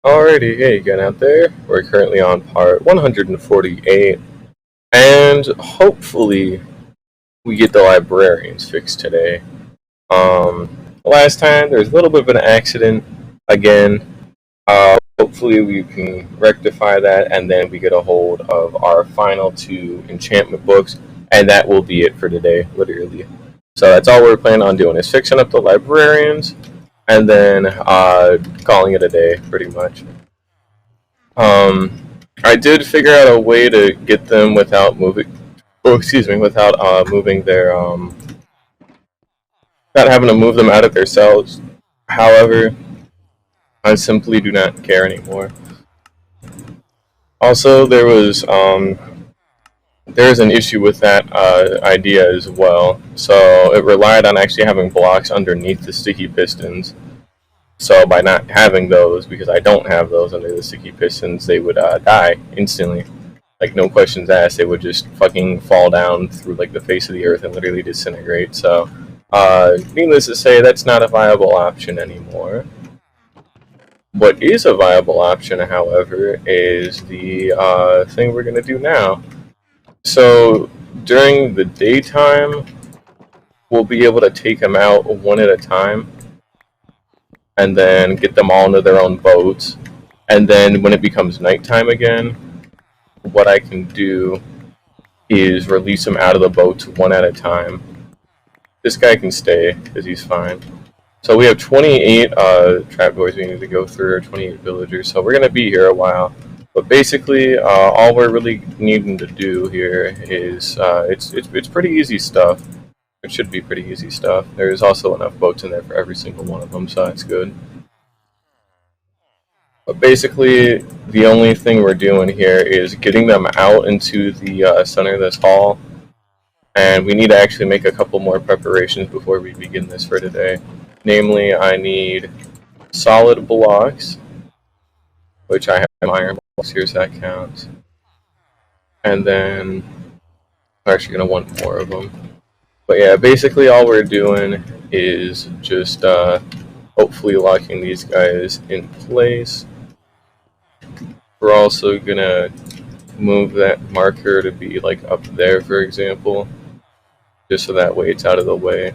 Alrighty, hey again out there. We're currently on part 148, and hopefully we get the librarians fixed today. Last time there was a little bit of an accident again. Hopefully we can rectify that, and then we get a hold of our final two enchantment books, and that will be it for today, literally. So that's all we're planning on doing is fixing up the librarians, and then calling it a day, pretty much. Um, I did figure out a way to get them without moving. Oh, excuse me, without moving their not having to move them out of their cells. However, I simply do not care anymore. Also, there was an issue with that idea as well. So it relied on actually having blocks underneath the sticky pistons. So by not having those, because I don't have those under the sticky pistons, they would die instantly. Like no questions asked, they would just fucking fall down through like the face of the earth and literally disintegrate. So, needless to say, that's not a viable option anymore. What is a viable option, however, is the thing we're gonna do now. So during the daytime, we'll be able to take them out one at a time, and then get them all into their own boats. And then when it becomes nighttime again, what I can do is release them out of the boats one at a time. This guy can stay because he's fine. So we have 28 trapdoors we need to go through, or 28 villagers. So we're gonna be here a while. But basically, all we're really needing to do here is it's pretty easy stuff. It should be pretty easy stuff. There's also enough boats in there for every single one of them, so that's good. But basically, the only thing we're doing here is getting them out into the center of this hall, and we need to actually make a couple more preparations before we begin this for today. Namely, I need solid blocks, which I have iron blocks here, so that counts. And then we're actually going to want more of them. But yeah, basically all we're doing is just hopefully locking these guys in place. We're also going to move that marker to be like up there, for example, just so that way it's out of the way.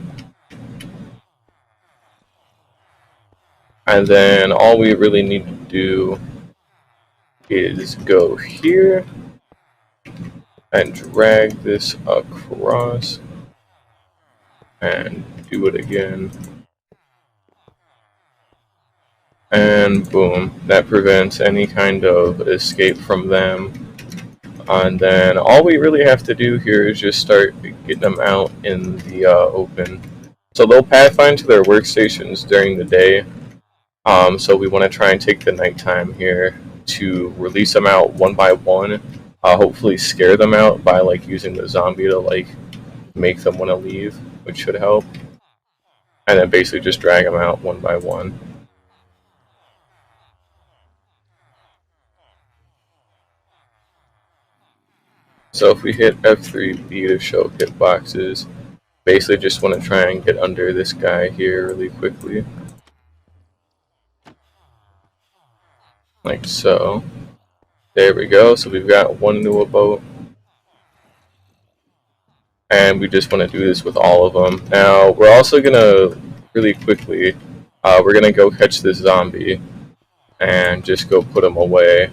And then all we really need to do is go here and drag this across and do it again. And boom, that prevents any kind of escape from them. And then all we really have to do here is just start getting them out in the open. So they'll pathfind to their workstations during the day. So we want to try and take the nighttime here to release them out one by one. Hopefully scare them out by like using the zombie to like make them want to leave, which should help. And then basically just drag them out one by one. So if we hit F3B to show hitboxes, basically just want to try and get under this guy here really quickly. Like so. There we go. So we've got one new boat. And we just want to do this with all of them. Now, we're also going to, really quickly, we're going to go catch this zombie and just go put him away,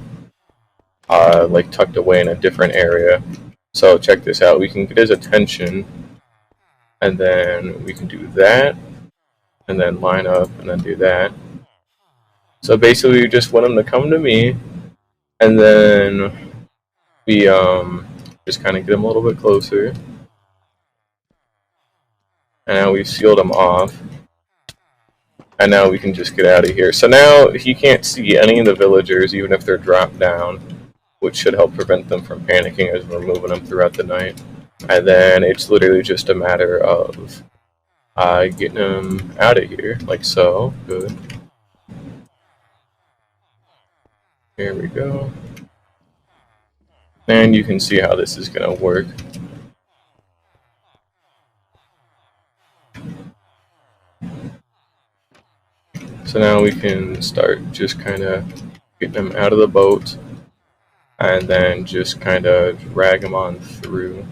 like tucked away in a different area. So check this out. We can get his attention, and then we can do that, and then line up, and then do that. So basically, we just want him to come to me, and then we just kind of get him a little bit closer. And now we've sealed him off. And now we can just get out of here. So now he can't see any of the villagers, even if they're dropped down, which should help prevent them from panicking as we're moving them throughout the night. And then it's literally just a matter of getting them out of here, like so. Good. Here we go. And you can see how this is going to work. So now we can start just kind of getting them out of the boat, and then just kind of drag them on through.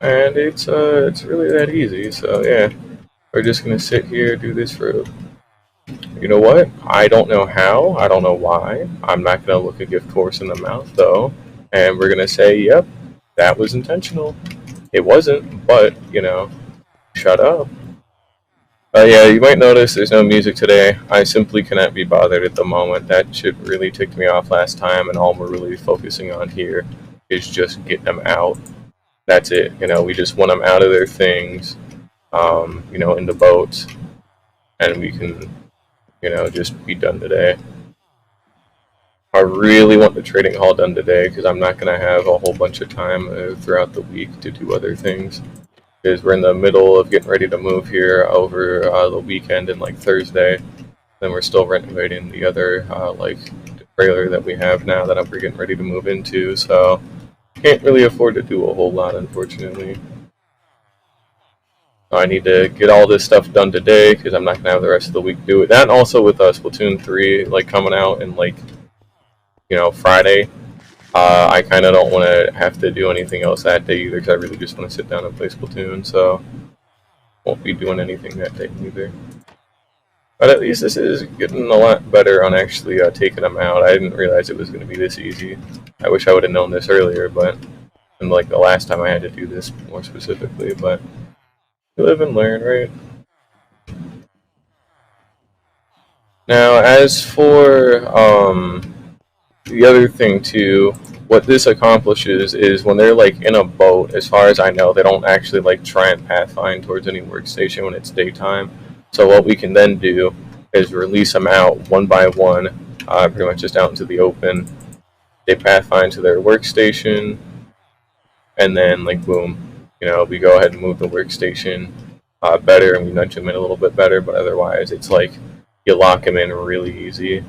And it's really that easy. So yeah, we're just gonna sit here, do this for, you know what? I don't know how, I don't know why. I'm not gonna look a gift horse in the mouth though, and we're gonna say, yep, that was intentional. It wasn't, but you know, shut up. Yeah, you might notice there's no music today. I simply cannot be bothered at the moment. That shit really ticked me off last time, and all we're really focusing on here is just getting them out. That's it. You know, we just want them out of their things, you know, in the boats, and we can, you know, just be done today. I really want the trading hall done today because I'm not going to have a whole bunch of time throughout the week to do other things. Because we're in the middle of getting ready to move here over the weekend and like Thursday. Then we're still renovating the other like trailer that we have now that we're getting ready to move into. So can't really afford to do a whole lot, unfortunately. I need to get all this stuff done today because I'm not gonna have the rest of the week to do it. That and also with Splatoon 3 like coming out in like, you know, Friday. I kind of don't want to have to do anything else that day either because I really just want to sit down and play Splatoon. So won't be doing anything that day either. But at least this is getting a lot better on actually taking them out. I didn't realize it was going to be this easy. I wish I would have known this earlier, but and like the last time I had to do this more specifically. But you live and learn, right? Now, as for the other thing too, what this accomplishes is when they're like in a boat, as far as I know, they don't actually like try and pathfind towards any workstation when it's daytime. So what we can then do is release them out one by one, pretty much just out into the open. They pathfind to their workstation, and then like boom, you know, we go ahead and move the workstation better, and we nudge them in a little bit better. But otherwise, it's like you lock them in really easy.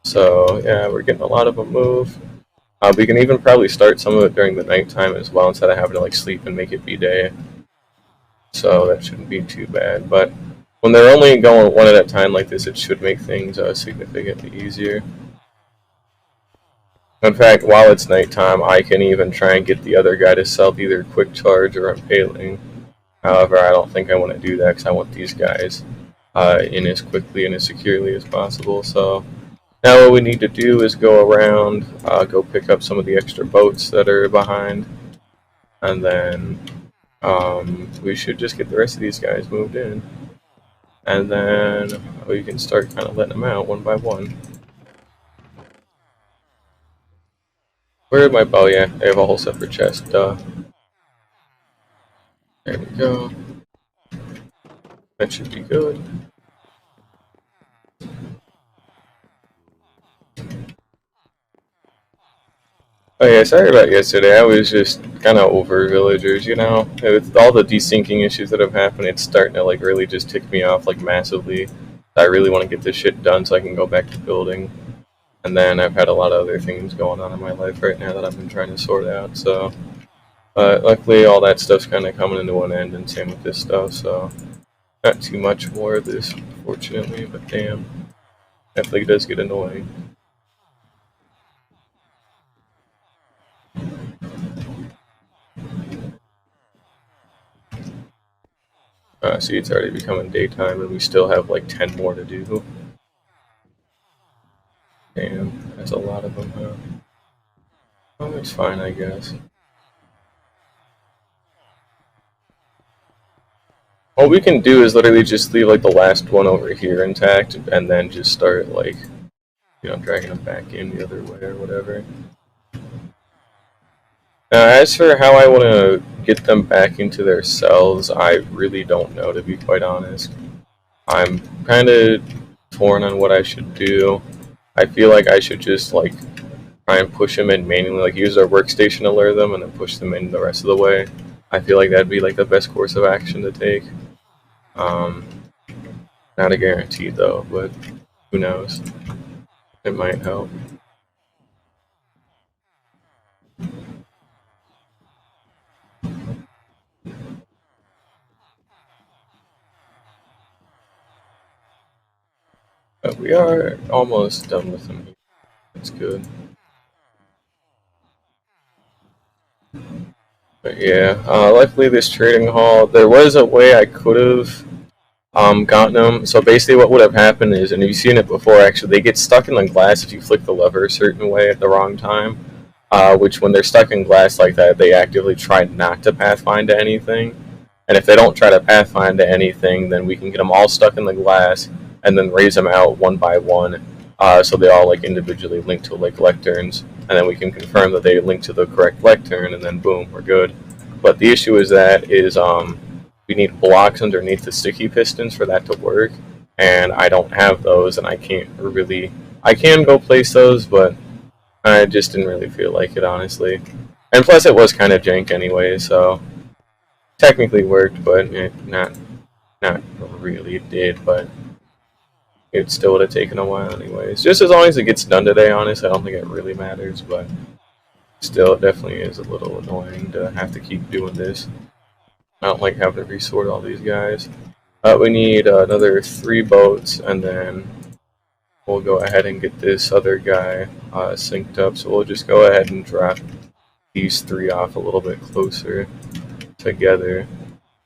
So yeah, we're getting a lot of them move. We can even probably start some of it during the nighttime as well instead of having to like sleep and make it be day. So that shouldn't be too bad. But when they're only going one at a time like this, it should make things significantly easier. In fact, while it's nighttime, I can even try and get the other guy to sell either quick charge or impaling. However, I don't think I want to do that because I want these guys in as quickly and as securely as possible. So now what we need to do is go around, go pick up some of the extra boats that are behind, and then we should just get the rest of these guys moved in. And then we can start kind of letting them out one by one. Where am I? Oh yeah, I have a whole separate chest. Duh. There we go. That should be good. Oh yeah, sorry about yesterday. I was just kind of over villagers, you know. With all the desyncing issues that have happened, it's starting to like really just tick me off like massively. I really want to get this shit done so I can go back to building. And then I've had a lot of other things going on in my life right now that I've been trying to sort out. So, luckily, all that stuff's kind of coming into an end, and same with this stuff. So, not too much more of this, fortunately. But damn, definitely does get annoying. See, it's already becoming daytime, and we still have like 10 more to do. Damn, that's a lot of them, huh? Oh, it's fine, I guess. What we can do is literally just leave like the last one over here intact, and then just start like, you know, dragging them back in the other way or whatever. Now, as for how I want to get them back into their cells, I really don't know, to be quite honest. I'm kind of torn on what I should do. I feel like I should just like try and push them in manually, like use our workstation to lure them and then push them in the rest of the way. I feel like that'd be like the best course of action to take. Um, Not a guarantee though, but who knows? It might help. But we are almost done with them. That's good. But yeah, luckily this trading hall, there was a way I could have gotten them. So basically what would have happened is, and you've seen it before actually, they get stuck in the glass if you flick the lever a certain way at the wrong time. Which when they're stuck in glass like that, they actively try not to pathfind to anything. And if they don't try to pathfind to anything, then we can get them all stuck in the glass and then raise them out one by one, so they all like individually link to like lecterns, and then we can confirm that they link to the correct lectern, and then boom, we're good. But the issue is that we need blocks underneath the sticky pistons for that to work, and I don't have those, and I can't really. I can go place those, but I just didn't really feel like it, honestly. And plus, it was kind of jank anyway, so technically worked, but not really did. But it still would have taken a while, anyways. Just as long as it gets done today, honestly, I don't think it really matters. But still, it definitely is a little annoying to have to keep doing this. I don't like having to resort all these guys. We need another 3 boats, and then we'll go ahead and get this other guy synced up. So we'll just go ahead and drop these 3 off a little bit closer together,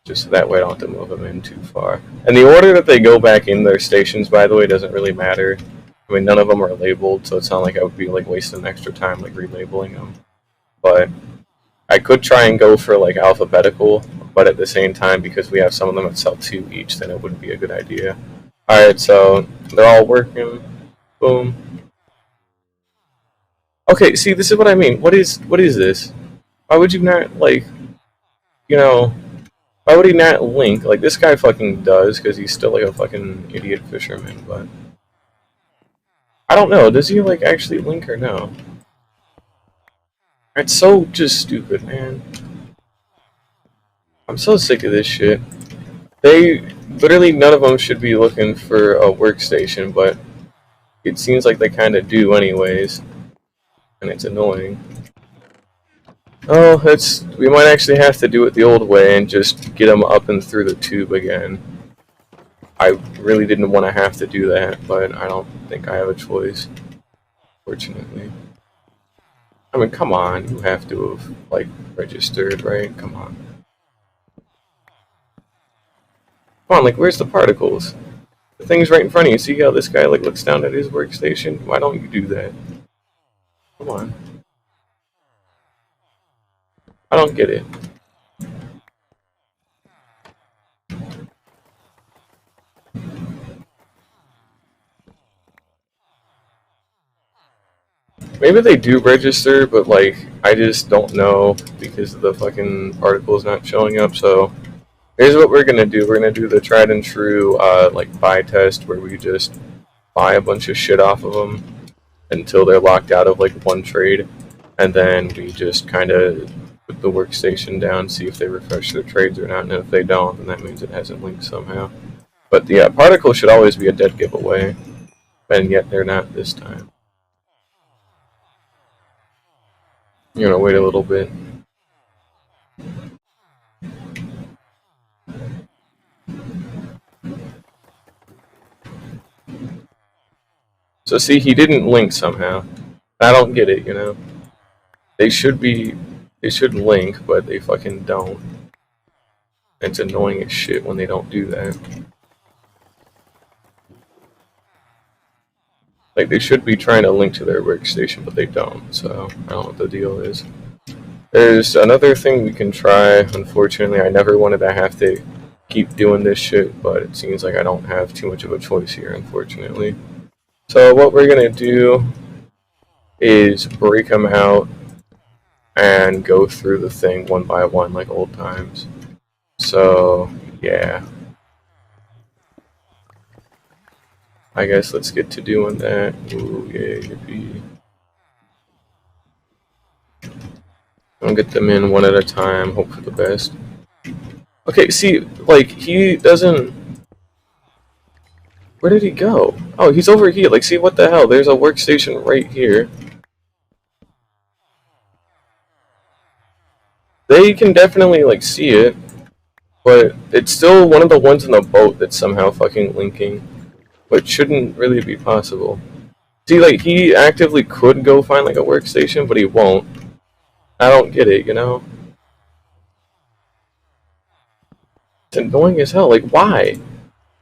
just so that way I don't have to move them in too far. And the order that they go back in their stations, by the way, doesn't really matter. I mean, none of them are labeled, so it's not like I would be like wasting extra time like relabeling them. But I could try and go for like alphabetical, but at the same time, because we have some of them that sell 2 each, then it wouldn't be a good idea. Alright, so they're all working. Boom. Okay, see, this is what I mean. What is this? Why would you not, like, you know, why would he not link? Like, this guy fucking does, because he's still like a fucking idiot fisherman, but I don't know. Does he, like, actually link or no? It's so just stupid, man. I'm so sick of this shit. Literally none of them should be looking for a workstation, but it seems like they kind of do anyways, and it's annoying. Oh, we might actually have to do it the old way and just get them up and through the tube again. I really didn't want to have to do that, but I don't think I have a choice, fortunately. I mean, come on, you have to have, like, registered, right? Come on. Come on, like, where's the particles? The thing's right in front of you. See how this guy, like, looks down at his workstation? Why don't you do that? Come on. I don't get it. Maybe they do register, but, like, I just don't know because the fucking particles not showing up, so here's what we're gonna do. We're gonna do the tried and true, like, buy test where we just buy a bunch of shit off of them until they're locked out of, like, one trade, and then we just kind of put the workstation down, see if they refresh their trades or not, and if they don't, then that means it hasn't linked somehow. But yeah, particles should always be a dead giveaway, and yet they're not this time. You're gonna wait a little bit. So see, he didn't link somehow. I don't get it, you know? They should link, but they fucking don't. It's annoying as shit when they don't do that. Like, they should be trying to link to their workstation, but they don't, so I don't know what the deal is. There's another thing we can try. Unfortunately, I never wanted to have to keep doing this shit, but it seems like I don't have too much of a choice here, unfortunately. So what we're gonna do is break them out and go through the thing one by one like old times. So, yeah. I guess let's get to doing that. Ooh, yeah, yippee. I'll get them in one at a time, hope for the best. Okay, see, like, he doesn't... Where did he go? Oh, he's over here. Like, see, what the hell? There's a workstation right here. They can definitely, like, see it, but it's still one of the ones in the boat that's somehow fucking linking. But shouldn't really be possible. See, like, he actively could go find, like, a workstation, but he won't. I don't get it, you know? It's annoying as hell. Like, why?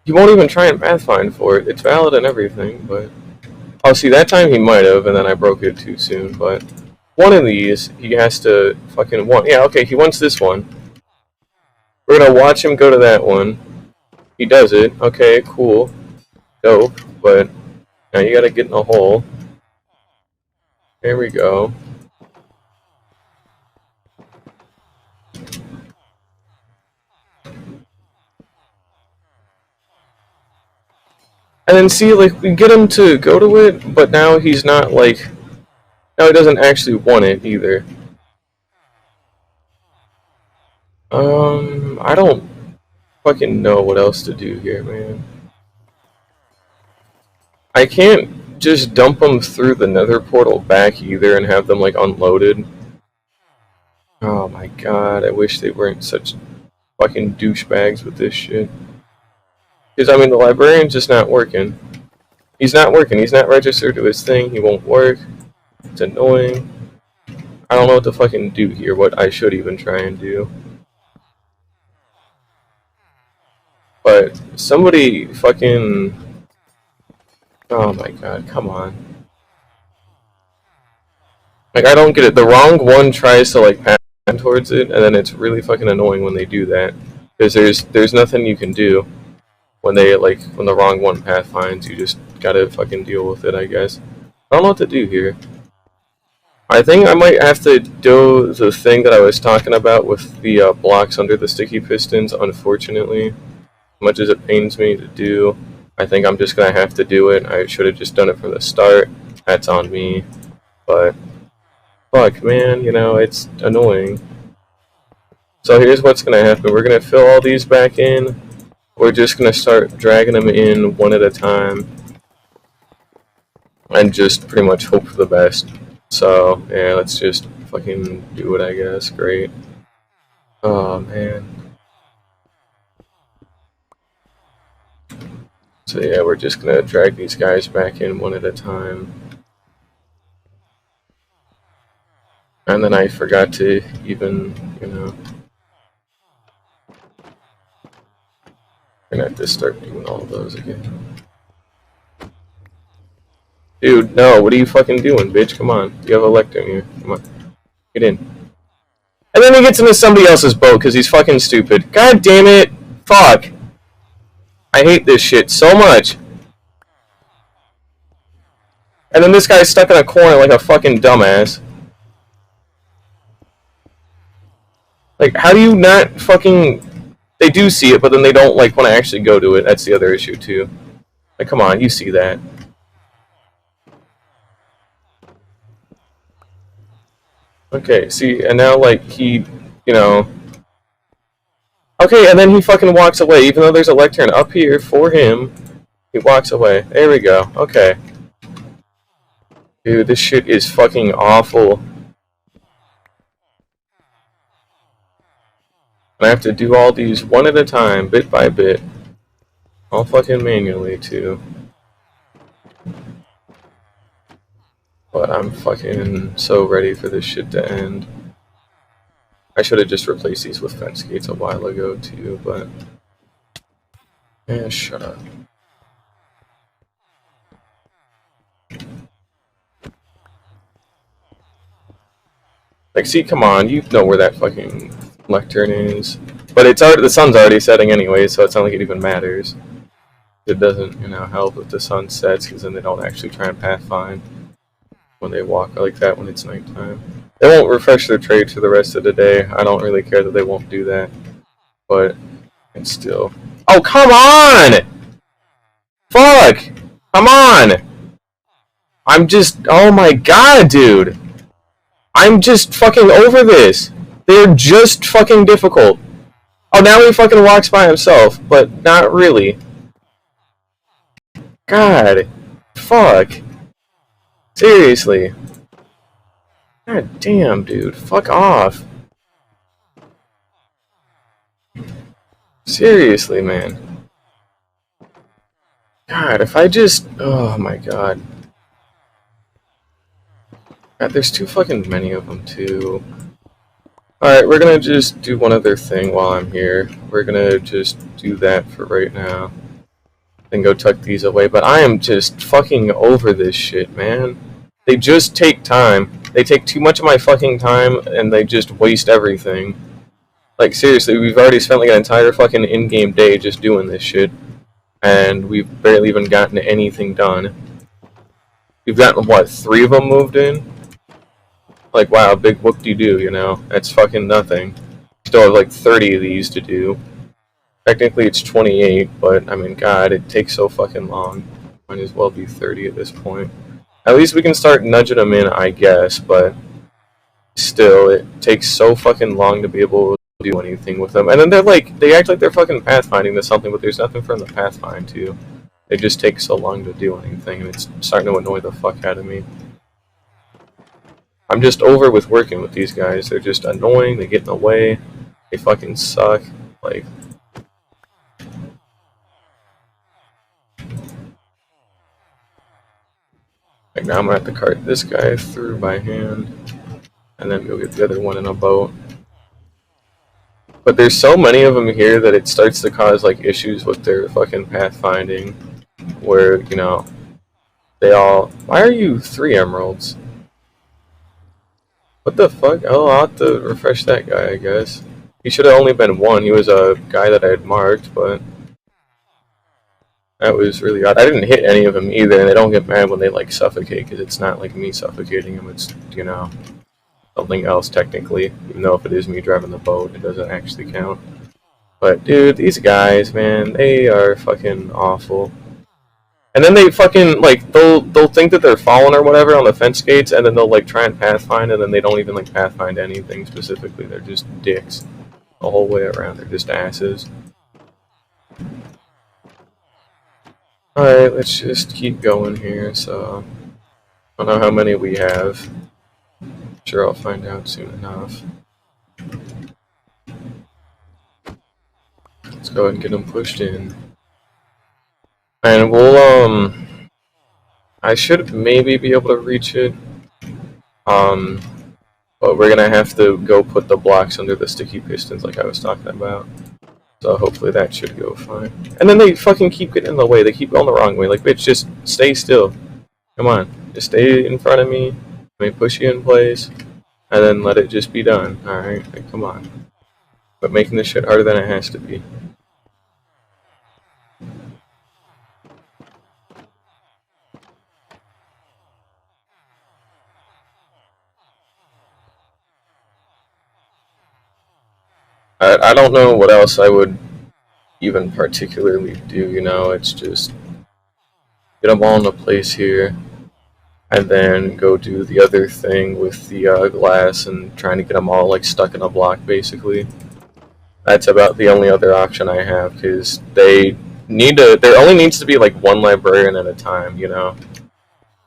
He won't even try and pathfind for it. It's valid and everything, but... Oh, see, that time he might have, and then I broke it too soon, but... One of these, he has to fucking want... Yeah, okay, he wants this one. We're gonna watch him go to that one. He does it. Okay, cool. Dope, but... Now you gotta get in a hole. There we go. And then see, like, we get him to go to it, but now he's not, like... Now he doesn't actually want it, either. I don't fucking know what else to do here, man. I can't just dump them through the nether portal back either and have them, like, unloaded. Oh my god, I wish they weren't such fucking douchebags with this shit. Because, I mean, the librarian's just not working. He's not working. He's not registered to his thing. He won't work. It's annoying. I don't know what to fucking do here, what I should even try and do. But somebody fucking... Oh my god, come on. Like, I don't get it. The wrong one tries to, like, pass towards it, and then it's really fucking annoying when they do that. Because there's nothing you can do when they, like, when the wrong one pathfinds. You just gotta fucking deal with it, I guess. I don't know what to do here. I think I might have to do the thing that I was talking about with the blocks under the sticky pistons, unfortunately. As much as it pains me to do, I think I'm just going to have to do it. I should have just done it from the start. That's on me. But, fuck, man, you know, it's annoying. So here's what's going to happen. We're going to fill all these back in. We're just going to start dragging them in one at a time. And just pretty much hope for the best. So, yeah, let's just fucking do it, I guess. Great. Oh, man. So, yeah, we're just gonna drag these guys back in one at a time. And then I forgot to even, you know... We're gonna have to start doing all of those again. Dude, no, what are you fucking doing, bitch? Come on. You have a lectern here. Come on. Get in. And then he gets into somebody else's boat because he's fucking stupid. God damn it. Fuck. I hate this shit so much. And then this guy's stuck in a corner like a fucking dumbass. Like, how do you not fucking... They do see it, but then they don't, like, want to actually go to it. That's the other issue, too. Like, come on, you see that. Okay, see, and now, like, he, you know... Okay, and then he fucking walks away, even though there's a lectern up here for him. He walks away. There we go. Okay. Dude, this shit is fucking awful. And I have to do all these one at a time, bit by bit. All fucking manually, too. But I'm fucking so ready for this shit to end. I should have just replaced these with fence gates a while ago, too, but... Yeah, shut up. Like, see, come on, you know where that fucking lectern is. But it's already, the sun's already setting anyway, so it's not like it even matters. It doesn't, you know, help if the sun sets, because then they don't actually try and pathfind when they walk like that when it's nighttime. They won't refresh their trade for the rest of the day. I don't really care that they won't do that. But, it's still... Oh, come on! Fuck! Come on! I'm just... Oh my god, dude! I'm just fucking over this. They're just fucking difficult. Oh, now he fucking walks by himself, but not really. God. Fuck. Seriously. God damn, dude. Fuck off. Seriously, man. God, if I just... Oh my god. God, there's too fucking many of them, too. Alright, we're gonna just do one other thing while I'm here. We're gonna just do that for right now. Then go tuck these away. But I am just fucking over this shit, man. They just take time. They take too much of my fucking time, and they just waste everything. Like, seriously, we've already spent like an entire fucking in-game day just doing this shit. And we've barely even gotten anything done. We've gotten, what, 3 of them moved in? Like, wow, big whoop-de-doo, you know? That's fucking nothing. Still have like 30 of these to do. Technically it's 28, but, I mean, god, it takes so fucking long. Might as well be 30 at this point. At least we can start nudging them in, I guess, but still, it takes so fucking long to be able to do anything with them. And then they're like, they act like they're fucking pathfinding to something, but there's nothing for them to pathfind to. It just takes so long to do anything, and it's starting to annoy the fuck out of me. I'm just over with working with these guys. They're just annoying, they get in the way, they fucking suck. Like, now I'm gonna have to cart this guy through by hand, and then go get the other one in a boat. But there's so many of them here that it starts to cause, like, issues with their fucking pathfinding, where, you know, they all... Why are you 3 emeralds? What the fuck? Oh, I'll have to refresh that guy, I guess. He should have only been 1. He was a guy that I had marked, but... That was really odd. I didn't hit any of them either, and they don't get mad when they, like, suffocate, because it's not, like, me suffocating them. It's, you know, something else, technically. Even though if it is me driving the boat, it doesn't actually count. But, dude, these guys, man, they are fucking awful. And then they fucking, like, they'll think that they're falling or whatever on the fence gates, and then they'll, like, try and pathfind, and then they don't even, like, pathfind anything specifically. They're just dicks the whole way around. They're just asses. Alright, let's just keep going here. So, I don't know how many we have. I'm sure I'll find out soon enough. Let's go ahead and get them pushed in. And we'll, I should maybe be able to reach it. But we're gonna have to go put the blocks under the sticky pistons like I was talking about. So hopefully that should go fine. And then they fucking keep getting in the way. They keep going the wrong way. Like, bitch, just stay still. Come on. Just stay in front of me. Let me push you in place. And then let it just be done. Alright? Like, come on. But making this shit harder than it has to be. I don't know what else I would even particularly do, you know, it's just get them all into place here, and then go do the other thing with the glass and trying to get them all, like, stuck in a block, basically. That's about the only other option I have, because they need to, there only needs to be, like, 1 librarian at a time, you know?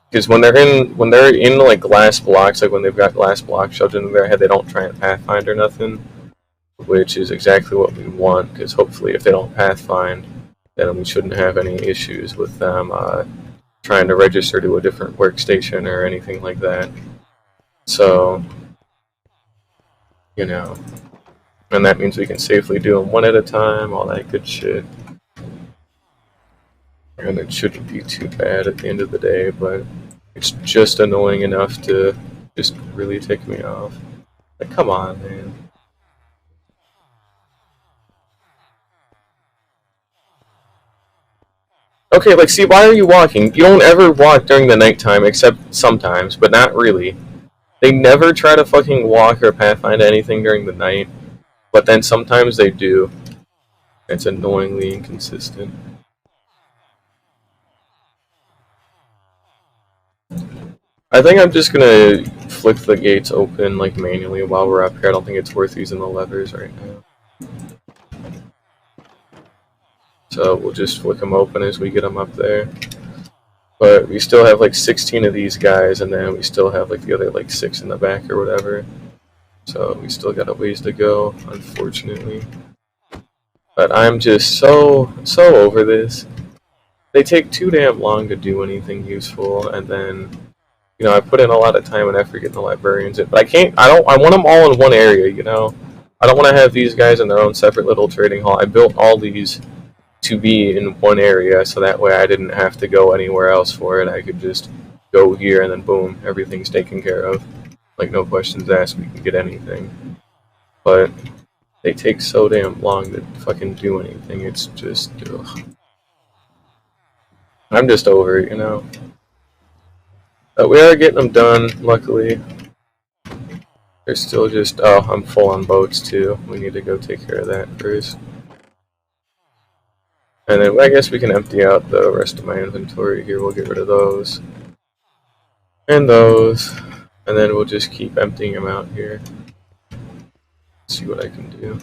Because when they're in, like, glass blocks, like when they've got glass blocks shoved into their head, they don't try and pathfind or nothing. Which is exactly what we want, because hopefully if they don't pathfind, then we shouldn't have any issues with them trying to register to a different workstation or anything like that. So, you know, and that means we can safely do them 1 at a time, all that good shit. And it shouldn't be too bad at the end of the day, but it's just annoying enough to just really tick me off. Like, come on, man. Okay, like, see, why are you walking? You don't ever walk during the nighttime, except sometimes, but not really. They never try to fucking walk or pathfind anything during the night, but then sometimes they do. It's annoyingly inconsistent. I think I'm just gonna flick the gates open, like, manually while we're up here. I don't think it's worth using the levers right now. So we'll just flick them open as we get them up there. But we still have like 16 of these guys, and then we still have like the other like 6 in the back or whatever. So we still got a ways to go, unfortunately. But I'm just so over this. they take too damn long to do anything useful, and then, you know, I put in a lot of time and effort getting the librarians in, but I want them all in one area, you know? I don't want to have these guys in their own separate little trading hall. I built all these to be in one area, so that way I didn't have to go anywhere else for it. I could just go here, and then boom, everything's taken care of. Like, no questions asked, we can get anything. But they take so damn long to fucking do anything, it's just, ugh. I'm just over it, you know? But we are getting them done, luckily. They're still just, oh, I'm full on boats too. We need to go take care of that first. And then I guess we can empty out the rest of my inventory here. We'll get rid of those. And those. And then we'll just keep emptying them out here. See what I can do.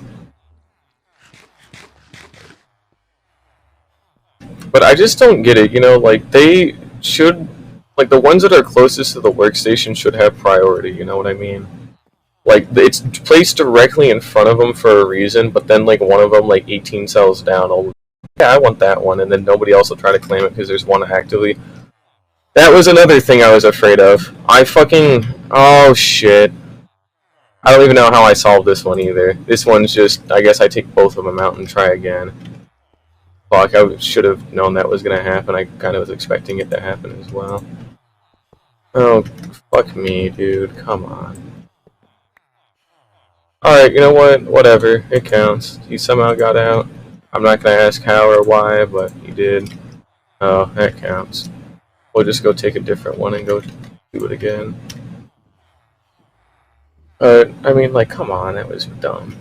But I just don't get it, you know, like, they should, like, the ones that are closest to the workstation should have priority, you know what I mean? Like, it's placed directly in front of them for a reason, but then, like, one of them, like, 18 cells down, yeah, I want that one, and then nobody else will try to claim it because there's one actively. That was another thing I was afraid of. Oh, shit. I don't even know how I solved this one either. This one's just, I guess I take both of them out and try again. Fuck, I should have known that was going to happen. I kind of was expecting it to happen as well. Oh, fuck me, dude. Come on. Alright, you know what? Whatever. It counts. He somehow got out. I'm not going to ask how or why, but he did. Oh, that counts. We'll just go take a different one and go do it again. I mean, like, come on. That was dumb.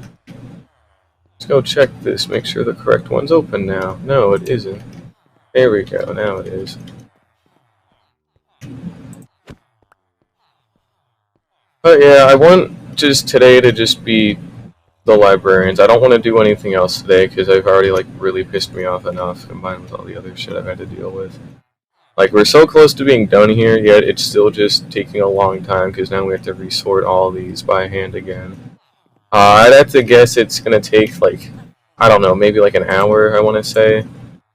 Let's go check this, make sure the correct one's open now. No, it isn't. There we go, now it is. But yeah, I want just today to just be the librarians. I don't want to do anything else today, because I've already, like, really pissed me off enough, combined with all the other shit I've had to deal with. Like, we're so close to being done here, yet it's still just taking a long time, because now we have to resort all these by hand again. I'd have to guess it's going to take, like, I don't know, maybe like an hour, I want to say.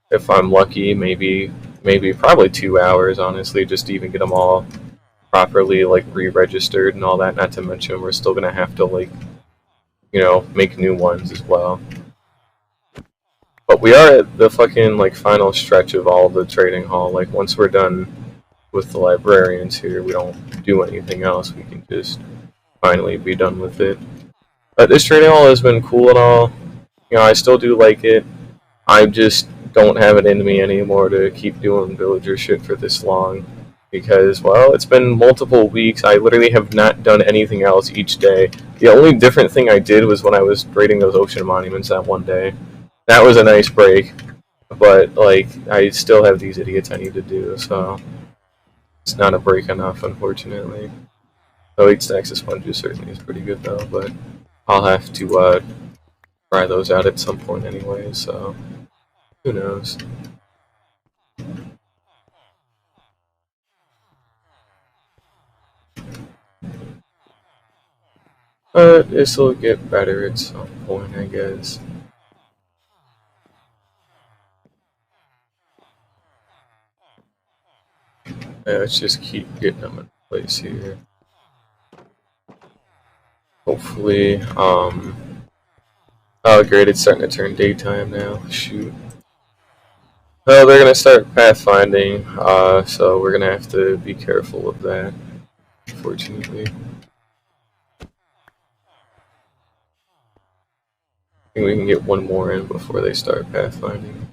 If I'm lucky, maybe probably 2 hours, honestly, just to even get them all properly, like, re-registered and all that. Not to mention, we're still going to have to, like, you know, make new ones as well. But we are at the fucking, like, final stretch of all the trading hall. Like, once we're done with the librarians here, we don't do anything else. We can just finally be done with it. But this trading hall has been cool and all. You know, I still do like it. I just don't have it in me anymore to keep doing villager shit for this long. Because, well, it's been multiple weeks. I literally have not done anything else each day. The only different thing I did was when I was raiding those ocean monuments that one day. That was a nice break. But, like, I still have these idiots I need to do, so it's not a break enough, unfortunately. So 8 stacks of sponges certainly is pretty good, though, but I'll have to try those out at some point anyway, so who knows. But this'll get better at some point, I guess. Yeah, let's just keep getting them in place here. Hopefully, oh great, it's starting to turn daytime now. Shoot. Well, they're gonna start pathfinding, so we're gonna have to be careful of that, unfortunately. I think we can get one more in before they start pathfinding.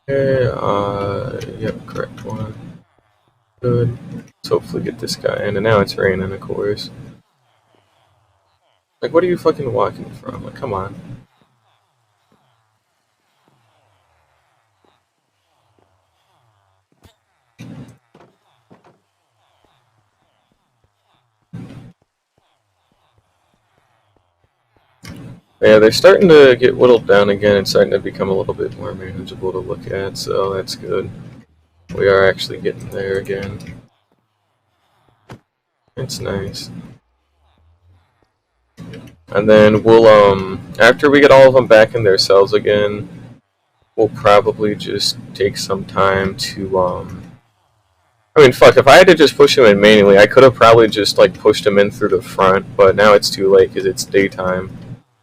Okay, yep, correct one. Good. Let's hopefully get this guy in, and now it's raining, of course. Like, what are you fucking walking from? Like, come on. Yeah, they're starting to get whittled down again. It's starting to become a little bit more manageable to look at, so that's good. We are actually getting there again. It's nice. And then we'll, after we get all of them back in their cells again, we'll probably just take some time to, I mean, fuck, if I had to just push him in manually, I could have probably just, like, pushed him in through the front, but now it's too late because it's daytime.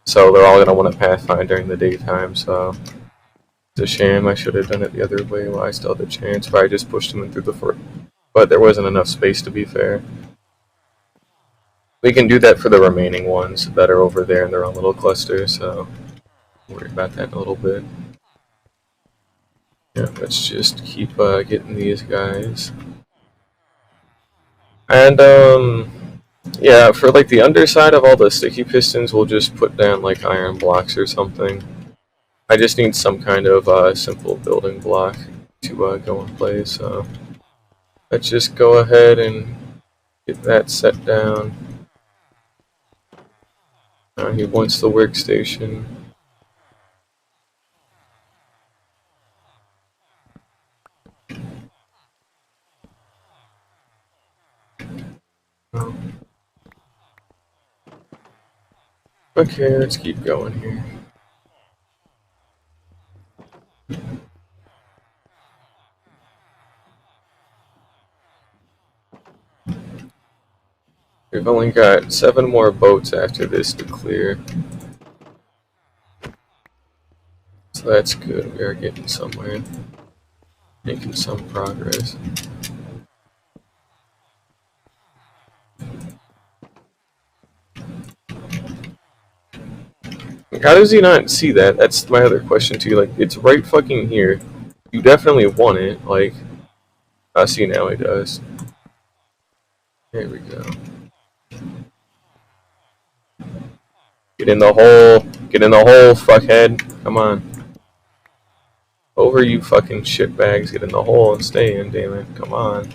So they're all going to want to Pathfind during the daytime, so it's a shame. I should have done it the other way while I still had the chance, but I just pushed him in through the front. But there wasn't enough space, to be fair. We can do that for the remaining ones that are over there in their own little cluster, so don't worry about that in a little bit. Yeah, let's just keep getting these guys. And, yeah, for, like, the underside of all the sticky pistons, we'll just put down, like, iron blocks or something. I just need some kind of simple building block to go in place, so let's just go ahead and get that set down. He wants the workstation. Okay, let's keep going here. We've only got 7 more boats after this to clear. So that's good, we are getting somewhere. Making some progress. How does he not see that? That's my other question to you. Like, it's right fucking here. You definitely want it. Like, I see now he does. There we go. Get in the hole. Get in the hole, fuckhead. Come on. Over, you fucking shitbags. Get in the hole and stay in, damn it. Come on.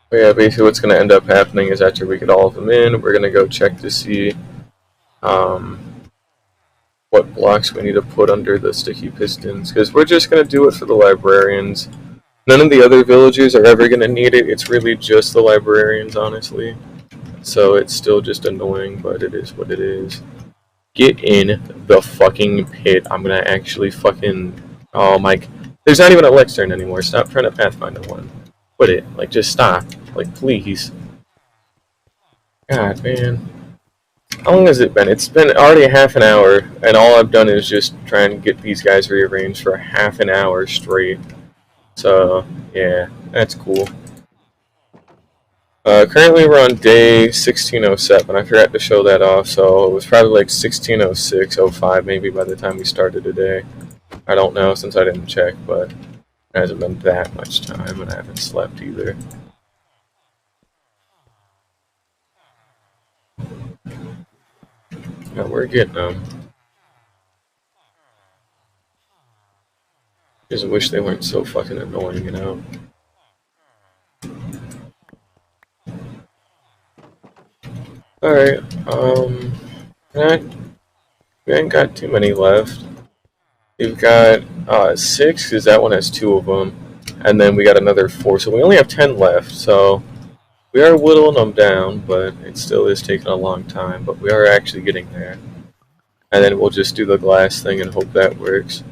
But yeah, basically what's going to end up happening is after we get all of them in, we're going to go check to see what blocks we need to put under the sticky pistons, because we're just going to do it for the librarians. None of the other villagers are ever going to need it. It's really just the librarians, honestly. So it's still just annoying, but it is what it is. Get in the fucking pit. I'm going to actually fucking... Oh, Mike. There's not even a lectern anymore. Stop trying to Pathfinder one. Quit it. Like, just stop. Like, please. God, man. How long has it been? It's been already half an hour, and all I've done is just try and get these guys rearranged for half an hour straight. So, yeah, that's cool. Currently we're on day 1607. I forgot to show that off, so it was probably like 1606, 05 maybe by the time we started today. I don't know since I didn't check, but it hasn't been that much time, and I haven't slept either. Yeah, we're getting them. Just wish they weren't so fucking annoying, you know? Alright, we ain't got too many left. We've got 6, because that one has 2 of them. And then we got another 4, so we only have 10 left, so we are whittling them down, but it still is taking a long time, but we are actually getting there. And then we'll just do the glass thing and hope that works.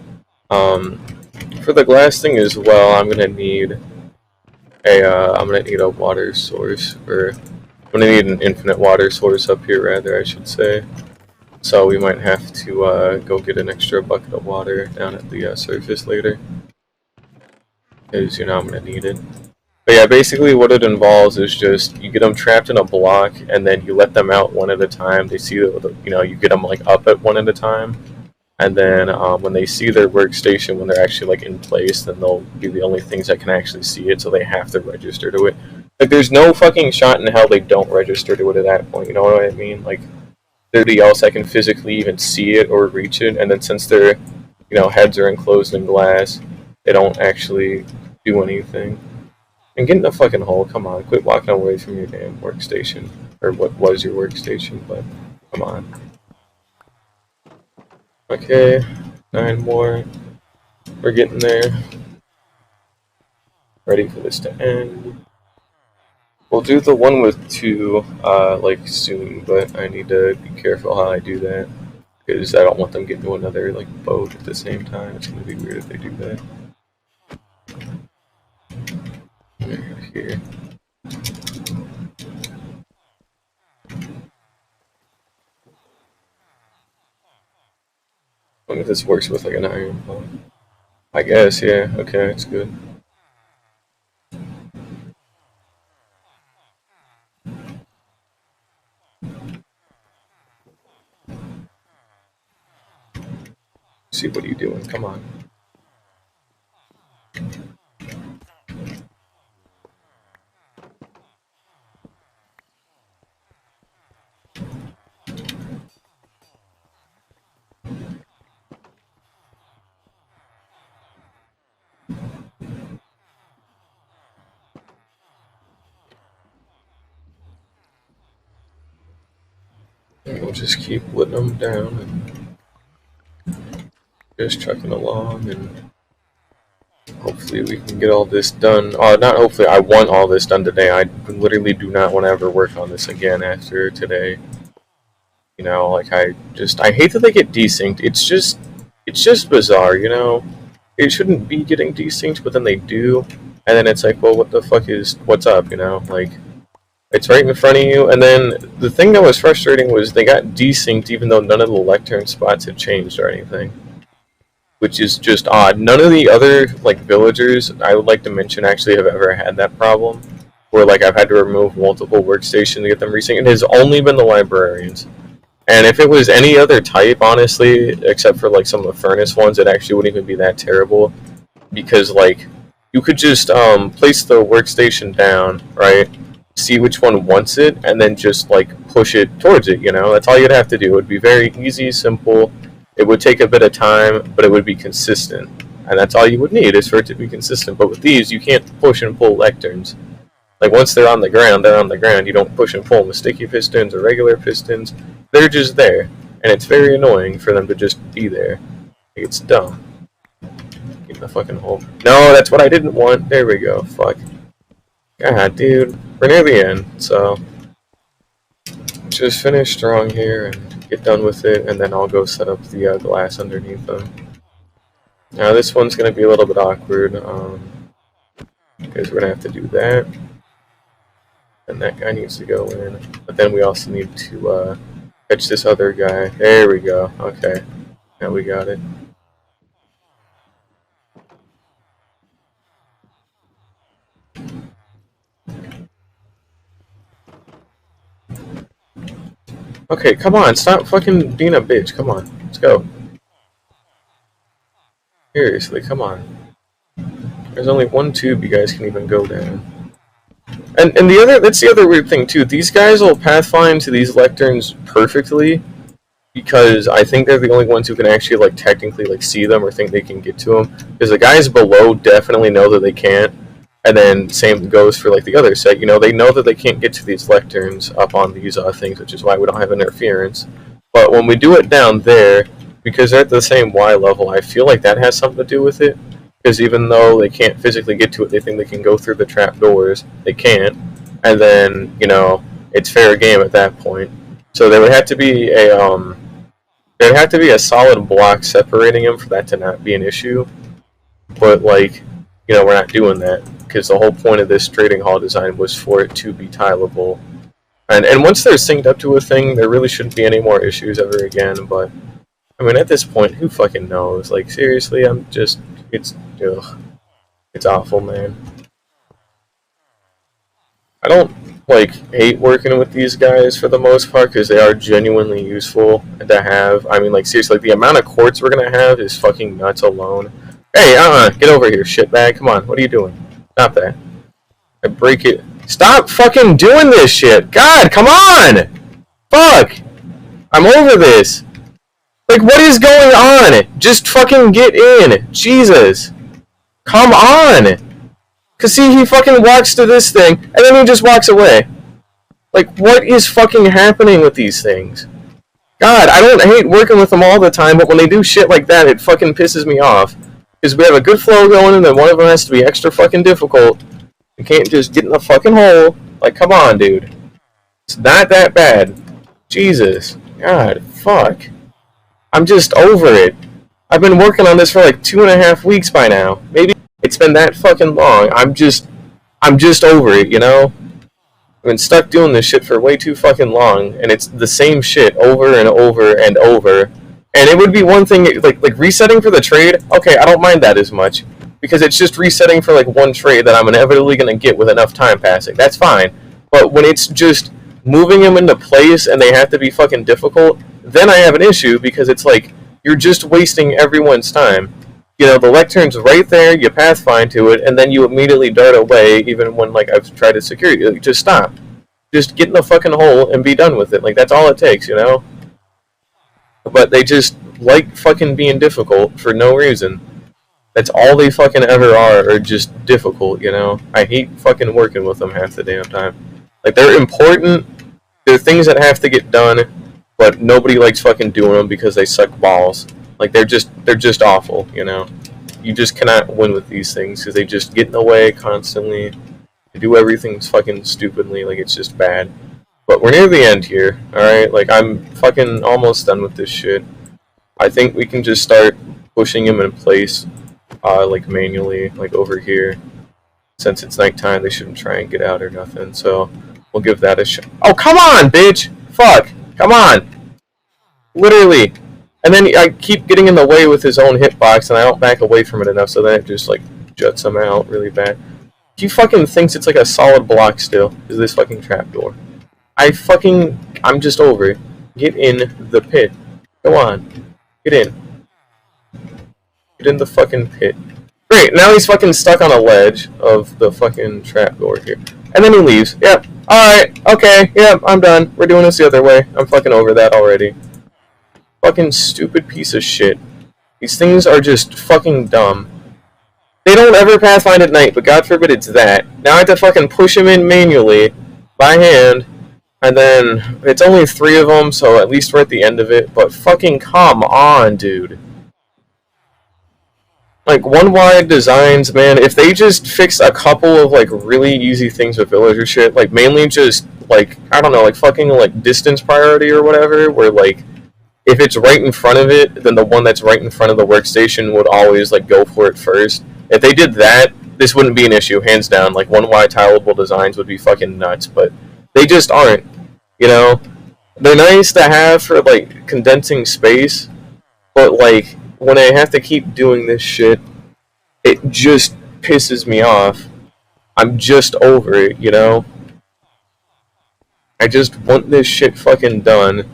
For the glass thing as well, I'm gonna need a water source, or I'm gonna need an infinite water source up here, rather, I should say. So we might have to go get an extra bucket of water down at the surface later, because you know I'm gonna need it. But yeah, basically what it involves is just you get them trapped in a block, and then you let them out one at a time. They see that, you know, you get them like up at one at a time, and then when they see their workstation, when they're actually like in place, then they'll be the only things that can actually see it, so they have to register to it. Like, there's no fucking shot in hell they don't register to it at that point, you know what I mean? Like, nobody else that can physically even see it or reach it, and then since their, you know, heads are enclosed in glass, they don't actually do anything. And get in the fucking hole, come on, quit walking away from your damn workstation, or what was your workstation, but come on. Okay, 9 more. We're getting there. Ready for this to end. We'll do the one with 2, like, soon, but I need to be careful how I do that. Because I don't want them getting to another, like, boat at the same time. It's gonna be weird if they do that. Here. I wonder if this works with, like, an iron boat. I guess, yeah. Okay, it's good. See, what are you doing? Come on. And we'll just keep letting them down and just trucking along, and hopefully we can get all this done. Not hopefully, I want all this done today. I literally do not want to ever work on this again after today. You know, like I hate that they get desynced. It's just bizarre, you know? It shouldn't be getting desynced, but then they do. And then it's like, well, what's up, you know? Like, it's right in front of you. And then the thing that was frustrating was they got desynced even though none of the lectern spots had changed or anything. Which is just odd. None of the other, like, villagers I would like to mention actually have ever had that problem. Where, like, I've had to remove multiple workstations to get them resynced. It has only been the librarians. And if it was any other type, honestly, except for, like, some of the furnace ones, it actually wouldn't even be that terrible. Because, like, you could just place the workstation down, right? See which one wants it, and then just, like, push it towards it, you know? That's all you'd have to do. It would be very easy, simple. It would take a bit of time, but it would be consistent. And that's all you would need, is for it to be consistent. But with these, you can't push and pull lecterns. Like, once they're on the ground, they're on the ground. You don't push and pull them with sticky pistons or regular pistons. They're just there. And it's very annoying for them to just be there. Like, it's dumb. Get in the fucking hole. No, that's what I didn't want. There we go. Fuck. God, dude. We're near the end, so just finish strong here and get done with it, and then I'll go set up the glass underneath them. Now, this one's going to be a little bit awkward, because we're going to have to do that. And that guy needs to go in. But then we also need to catch this other guy. There we go. Okay. Now we got it. Okay, come on. Stop fucking being a bitch. Come on. Let's go. Seriously, come on. There's only one tube you guys can even go down. And that's the other weird thing too. These guys will pathfind to these lecterns perfectly because I think they're the only ones who can actually, like, technically, like, see them or think they can get to them. Because the guys below definitely know that they can't. And then same goes for, like, the other set. You know, they know that they can't get to these lecterns up on these things, which is why we don't have interference. But when we do it down there, because they're at the same Y level, I feel like that has something to do with it. Because even though they can't physically get to it, they think they can go through the trap doors. They can't. And then, you know, it's fair game at that point. So there would have to be a solid block separating them for that to not be an issue. But, like, you know, we're not doing that. Because the whole point of this trading hall design was for it to be tileable. And once they're synced up to a thing, there really shouldn't be any more issues ever again. But, I mean, at this point, who fucking knows? Like, seriously, it's awful, man. I don't, like, hate working with these guys for the most part, because they are genuinely useful to have. I mean, like, seriously, like, the amount of quartz we're gonna have is fucking nuts alone. Hey, get over here, shitbag. Come on, what are you doing? Stop that. I break it. Stop fucking doing this shit! God, come on! Fuck! I'm over this! Like, what is going on? Just fucking get in! Jesus! Come on! Cause see, he fucking walks to this thing, and then he just walks away. Like, what is fucking happening with these things? God, I don't hate working with them all the time, but when they do shit like that, it fucking pisses me off. Because we have a good flow going, and then one of them has to be extra fucking difficult. You can't just get in the fucking hole. Like, come on, dude. It's not that bad. Jesus. God, fuck. I'm just over it. I've been working on this for like 2.5 weeks by now. Maybe it's been that fucking long. I'm just over it, you know? I've been stuck doing this shit for way too fucking long, and it's the same shit over and over and over. And it would be one thing, like resetting for the trade, okay, I don't mind that as much. Because it's just resetting for like one trade that I'm inevitably going to get with enough time passing. That's fine. But when it's just moving them into place and they have to be fucking difficult, then I have an issue because it's like, you're just wasting everyone's time. You know, the lectern's right there, you pathfind to it, and then you immediately dart away, even when, like, I've tried to secure you. Like, just stop. Just get in the fucking hole and be done with it. Like, that's all it takes, you know? But they just like fucking being difficult for no reason. That's all they fucking ever are just difficult, you know? I hate fucking working with them half the damn time. Like, they're important, they're things that have to get done, but nobody likes fucking doing them because they suck balls. Like, they're just awful, you know? You just cannot win with these things because they just get in the way constantly. They do everything fucking stupidly, like, it's just bad. But we're near the end here, alright? Like, I'm fucking almost done with this shit. I think we can just start pushing him in place, like, manually, like, over here. Since it's nighttime, they shouldn't try and get out or nothing, so we'll give that a shot. Oh, come on, bitch! Fuck! Come on! Literally! And then I keep getting in the way with his own hitbox, and I don't back away from it enough, so then it just, like, juts him out really bad. He fucking thinks it's, like, a solid block still, is this fucking trapdoor. I'm just over it. Get in the pit. Go on. Get in. Get in the fucking pit. Great, now he's fucking stuck on a ledge of the fucking trapdoor here. And then he leaves. Yep. Alright, okay, yep, I'm done. We're doing this the other way. I'm fucking over that already. Fucking stupid piece of shit. These things are just fucking dumb. They don't ever pathfind at night, but God forbid it's that. Now I have to fucking push him in manually, by hand, and then it's only 3 of them, so at least we're at the end of it, but fucking come on, dude. Like, one-wide designs, man, if they just fixed a couple of, like, really easy things with villager shit, like, mainly just, like, I don't know, like, fucking, like, distance priority or whatever, where, like, if it's right in front of it, then the one that's right in front of the workstation would always, like, go for it first. If they did that, this wouldn't be an issue, hands down. Like, one-wide tileable designs would be fucking nuts, but they just aren't, you know? They're nice to have for, like, condensing space, but, like, when I have to keep doing this shit, it just pisses me off. I'm just over it, you know? I just want this shit fucking done.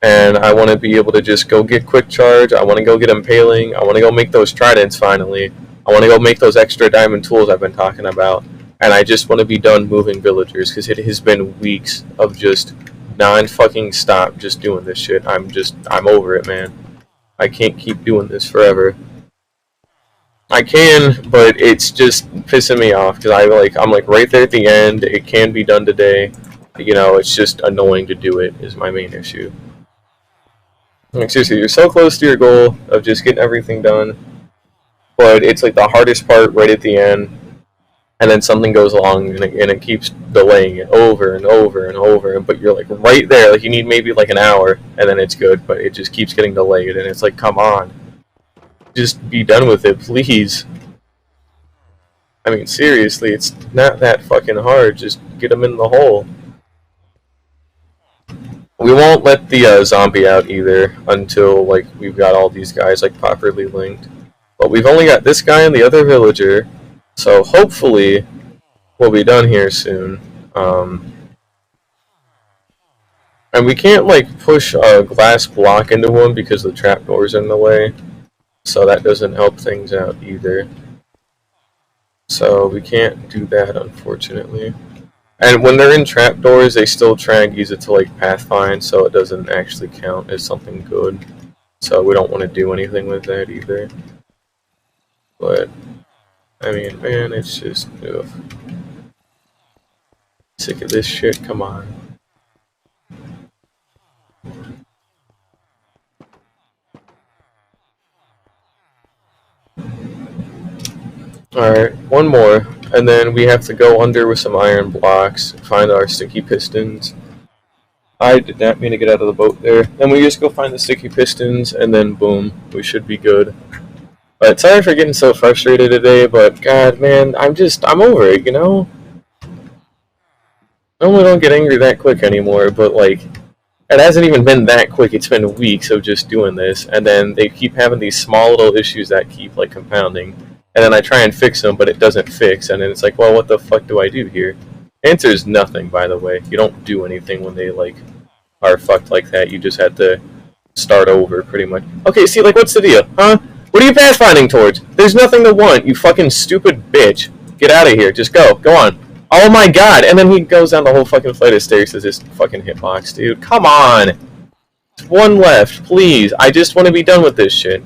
And I want to be able to just go get quick charge. I want to go get impaling. I want to go make those tridents finally. I want to go make those extra diamond tools I've been talking about. And I just want to be done moving villagers because it has been weeks of just non-fucking stop just doing this shit. I'm over it, man. I can't keep doing this forever. I can, but it's just pissing me off because I'm like right there at the end. It can be done today. You know, it's just annoying to do it is my main issue. Like, seriously, you're so close to your goal of just getting everything done, but it's like the hardest part right at the end, and then something goes along and it keeps delaying it over and over and over, but you're like right there, like you need maybe like an hour, and then it's good, but it just keeps getting delayed, and it's like, come on. Just be done with it, please. I mean, seriously, it's not that fucking hard, just get them in the hole. We won't let the zombie out either until like we've got all these guys like properly linked. But we've only got this guy and the other villager, so hopefully we'll be done here soon. And we can't like push a glass block into him because the trapdoor's in the way, so that doesn't help things out either. So we can't do that, unfortunately. And when they're in trapdoors, they still try and use it to like pathfind, so it doesn't actually count as something good. So we don't want to do anything with that either. But I mean, man, it's just ugh. Sick of this shit. Come on. Alright, one more, and then we have to go under with some iron blocks, find our sticky pistons. I did not mean to get out of the boat there. Then we just go find the sticky pistons, and then boom, we should be good. But sorry for getting so frustrated today, but god, man, I'm over it, you know? I normally don't get angry that quick anymore, but like, it hasn't even been that quick. It's been weeks of just doing this, and then they keep having these small little issues that keep like compounding. And then I try and fix them, but it doesn't fix. And then it's like, well, what the fuck do I do here? Answer is nothing, by the way. You don't do anything when they like are fucked like that. You just have to start over, pretty much. Okay, see, like, what's the deal, huh? What are you pathfinding towards? There's nothing to want, you fucking stupid bitch. Get out of here. Just go. Go on. Oh my god! And then he goes down the whole fucking flight of stairs to this fucking hitbox, dude. Come on! There's one left, please. I just want to be done with this shit.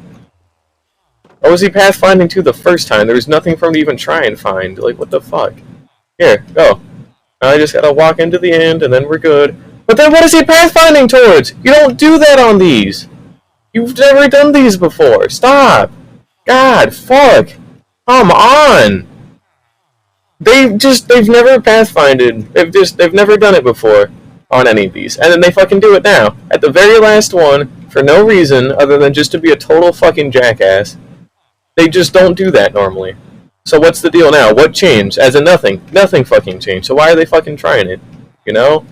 What was he pathfinding to the first time? There was nothing for him to even try and find. Like, what the fuck? Here, go. Now I just gotta walk into the end, and then we're good. But then what is he pathfinding towards? You don't do that on these! You've never done these before! Stop! God, fuck! Come on! They've never pathfinded. They've never done it before on any of these. And then they fucking do it now. At the very last one, for no reason other than just to be a total fucking jackass. They just don't do that normally. So what's the deal now? What changed? As in nothing. Nothing fucking changed. So why are they fucking trying it? You know?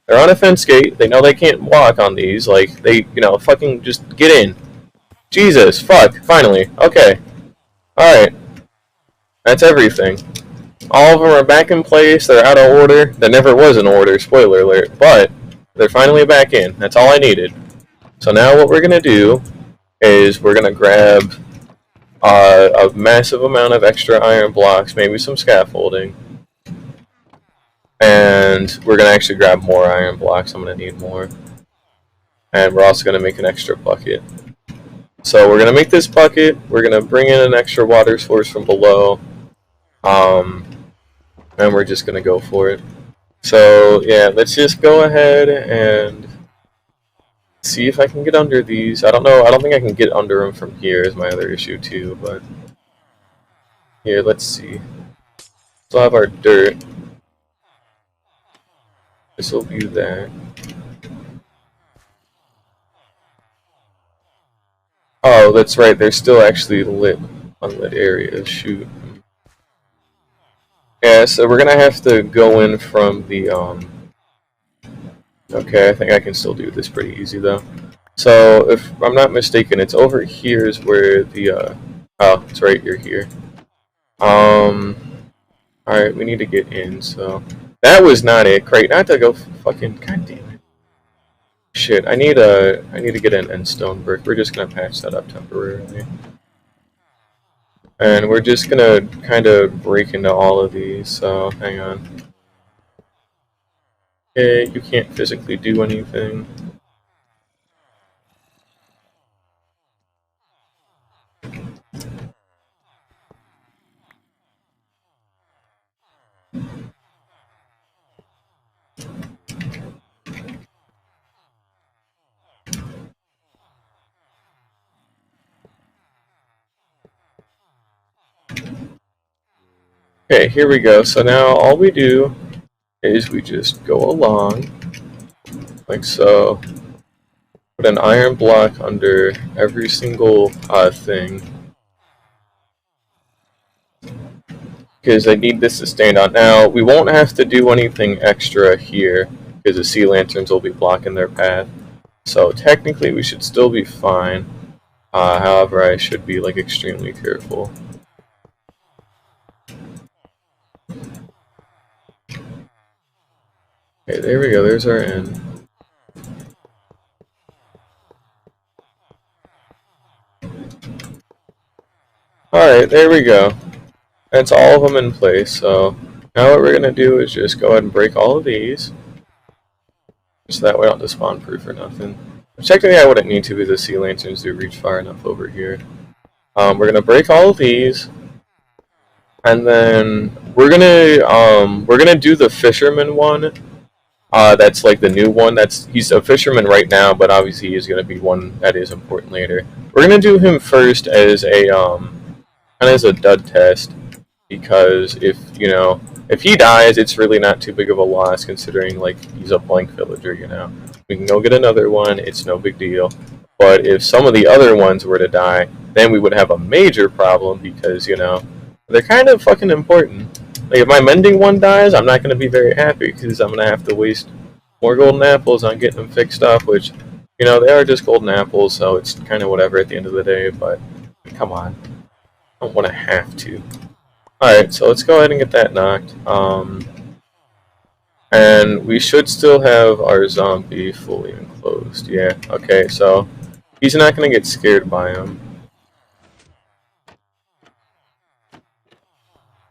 They're on a fence gate. They know they can't walk on these. Like, they, you know, fucking just get in. Jesus, fuck. Finally. Okay. Alright. That's everything. All of them are back in place. They're out of order. There never was an order, spoiler alert. But they're finally back in. That's all I needed. So now what we're going to do is we're going to grab a massive amount of extra iron blocks, maybe some scaffolding. And we're going to actually grab more iron blocks. I'm going to need more. And we're also going to make an extra bucket. So we're going to make this bucket. We're going to bring in an extra water source from below. And we're just going to go for it. So, yeah, let's just go ahead and see if I can get under these. I don't know. I don't think I can get under them from here is my other issue, too. But here, let's see. We'll have our dirt. This will be that. Oh, that's right. There's still actually unlit areas. Shoot. Yeah, so we're gonna have to go in from the, okay, I think I can still do this pretty easy, though. So, if I'm not mistaken, it's over here is where the, oh, it's right here. Alright, we need to get in, so. That was not it. Great, not to go fucking, god damn it. Shit, I need to get an end stone brick. We're just gonna patch that up temporarily. And we're just gonna kind of break into all of these, so hang on. Okay, you can't physically do anything. Okay, here we go. So now all we do is we just go along, like so. Put an iron block under every single thing. Because I need this to stand on. Now, we won't have to do anything extra here, because the sea lanterns will be blocking their path. So technically we should still be fine. However, I should be like extremely careful. Okay, there we go, there's our end. Alright, there we go. That's all of them in place, so now what we're going to do is just go ahead and break all of these. So that way I don't just spawn proof or nothing. Technically I wouldn't need to because the sea lanterns do reach far enough over here. We're going to break all of these. And then we're gonna do the fisherman one. That's like the new one. He's a fisherman right now, but obviously he's gonna be one that is important later. We're gonna do him first as a dud test. because if he dies, it's really not too big of a loss considering like he's a blank villager. We can go get another one. It's no big deal. But if some of the other ones were to die, then we would have a major problem because they're kind of fucking important. Like if my mending one dies, I'm not going to be very happy because I'm going to have to waste more golden apples on getting them fixed up, which they are just golden apples, so it's kind of whatever at the end of the day. But come on, I don't want to have to. Alright, so let's go ahead and get that knocked. And we should still have our zombie fully enclosed. Yeah, okay, so he's not going to get scared by him.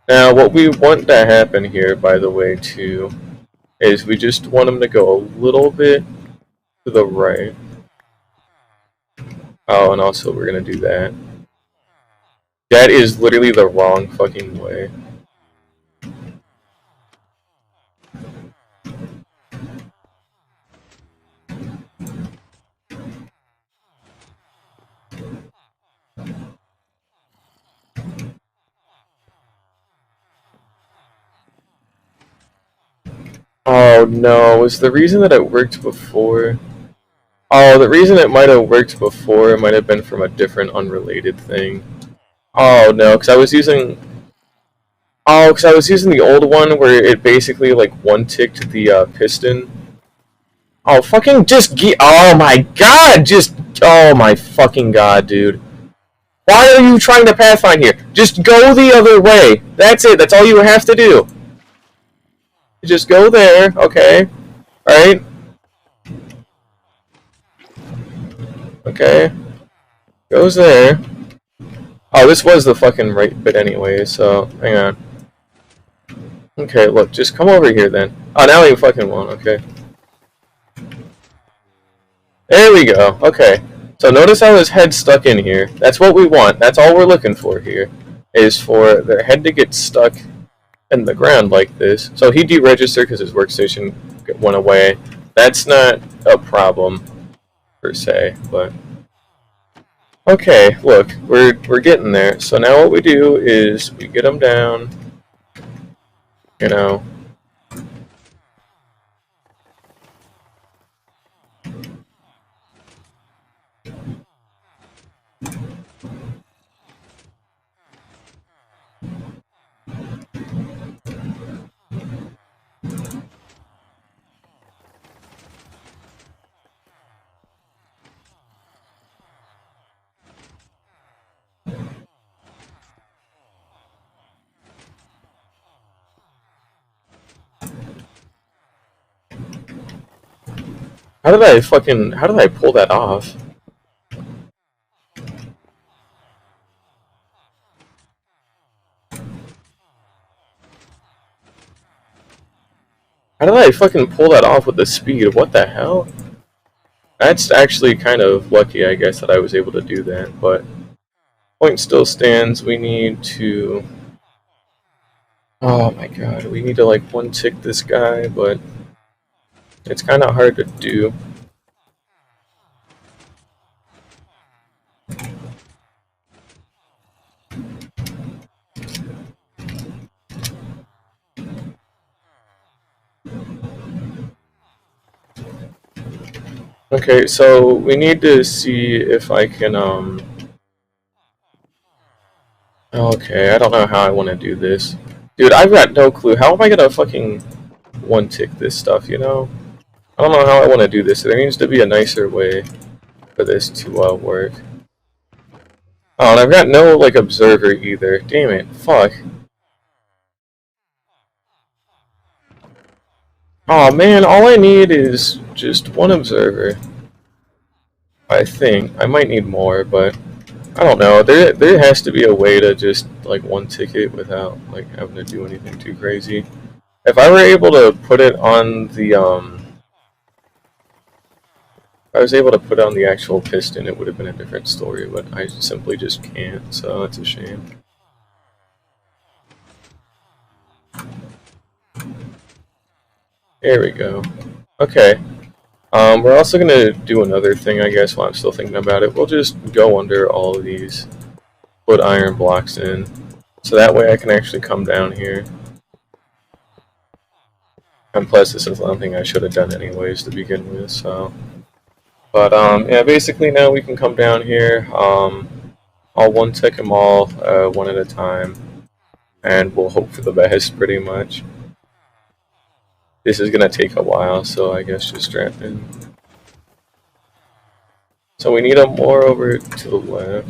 Now, what we want to happen here, by the way, too, is we just want him to go a little bit to the right. Oh, and also we're going to do that. That is literally the wrong fucking way. Oh no, was the reason that it worked before? Oh, the reason it might have worked before might have been from a different unrelated thing. Oh no, because I was using the old one where it basically like one-ticked the piston. Oh fucking oh my god, oh my fucking god, dude. Why are you trying to pathfind here? Just go the other way. That's it, that's all you have to do. Just go there, okay? Alright? Okay. Goes there. Oh, this was the fucking right bit anyway, so hang on. Okay, look, just come over here then. Oh, now you fucking won't, okay. There we go, okay. So notice how his head's stuck in here. That's what we want. That's all we're looking for here. Is for their head to get stuck in the ground like this. So he deregistered because his workstation went away. That's not a problem, per se, but... Okay, look, we're getting there. So now what we do is we get him down, How did I pull that off? How did I fucking pull that off with the speed? What the hell? That's actually kind of lucky, I guess, that I was able to do that, but point still stands. We need to... Oh my god, we need to like one-tick this guy, but it's kind of hard to do. Okay, so we need to see if I can, Okay, I don't know how I want to do this. Dude, I've got no clue. How am I gonna fucking one-tick this stuff, I don't know how I want to do this. There needs to be a nicer way for this to, work. Oh, and I've got no, like, observer either. Damn it. Fuck. Oh man, all I need is just one observer. I think. I might need more, but I don't know. There has to be a way to just like one ticket without like having to do anything too crazy. If I were able to put it on the if I was able to put on the actual piston, it would have been a different story, but I simply just can't, so it's a shame. There we go. Okay. We're also going to do another thing, I guess, while I'm still thinking about it. We'll just go under all of these, put iron blocks in. So that way I can actually come down here. And plus, this is something I should have done anyways to begin with, so. But, yeah, basically now we can come down here. I'll one-tick them all one at a time. And we'll hope for the best, pretty much. This is going to take a while, so I guess just strap in. So we need them more over to the left.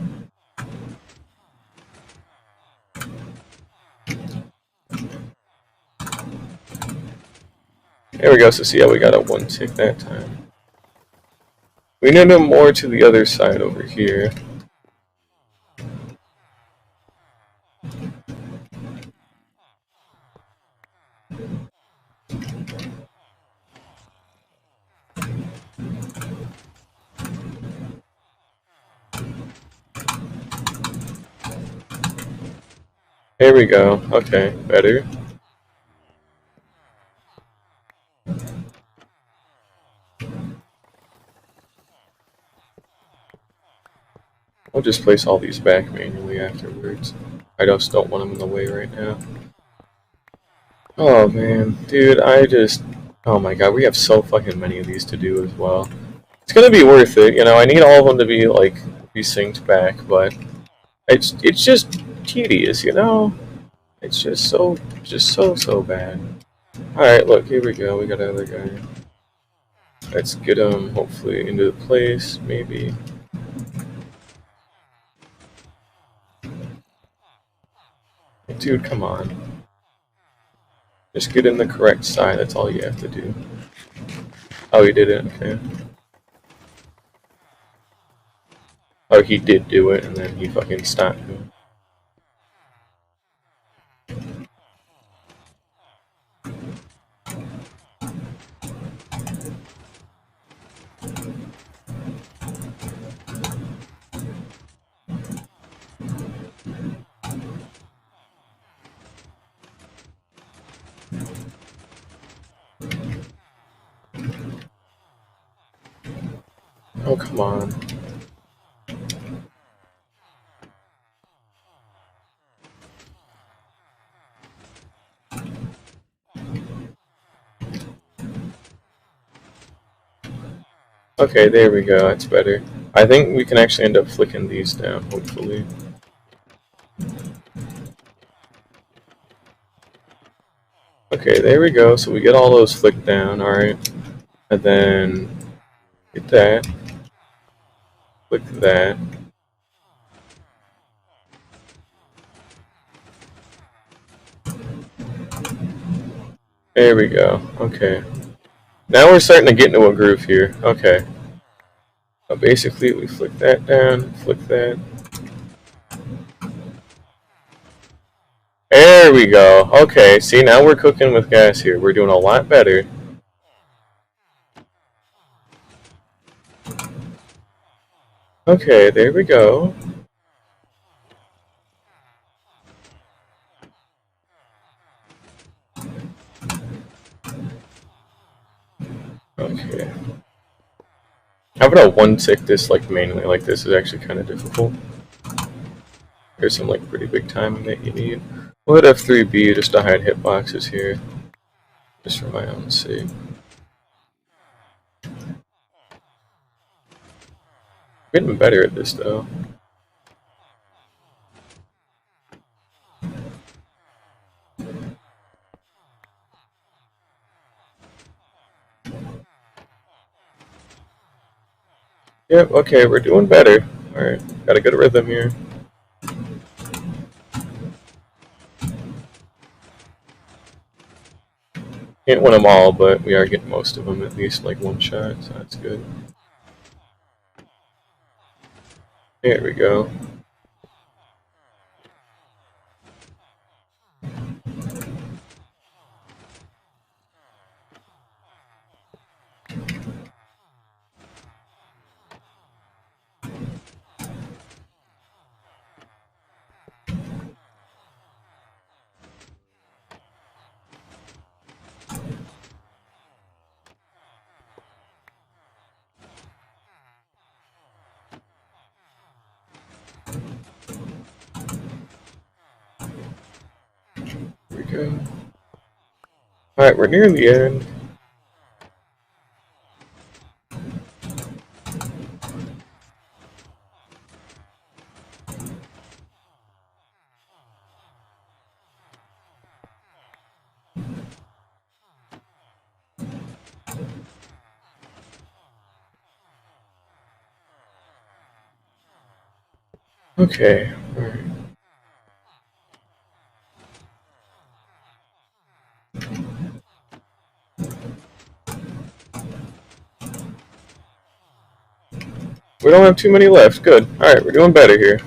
There we go, so see how we got a one-tick that time. We need them more to the other side over here. There we go. Okay, better. I'll just place all these back manually afterwards. I just don't want them in the way right now. Oh man, dude, oh my god, we have so fucking many of these to do as well. It's gonna be worth it, you know. I need all of them to be synced back, but it's just tedious, you know. It's just so bad. All right, look, here we go. We got another guy. Let's get him hopefully into the place, maybe. Dude, come on. Just get in the correct side. That's all you have to do. Oh, he did it. Okay. Oh, he did do it, and then he fucking stopped me. Oh, come on. Okay, there we go. That's better. I think we can actually end up flicking these down, hopefully. Okay, there we go. So we get all those flicked down, alright. And then get that. Flick that. There we go. Okay. Now we're starting to get into a groove here. Okay. So basically, we flick that down, flick that. There we go. Okay, see, now we're cooking with gas here. We're doing a lot better. Okay, there we go. Okay. How about I one-tick this like manually? Like this is actually kind of difficult. There's some like pretty big timing that you need. We'll hit F3B just to hide hitboxes here. Just for my own sake. Getting better at this though. Yep, okay, we're doing better. Alright, got a good rhythm here. Can't win them all, but we are getting most of them at least like one shot, so that's good. There we go. go. Alright, we're near the end. Okay, alright. We don't have too many left. Good. Alright, we're doing better here.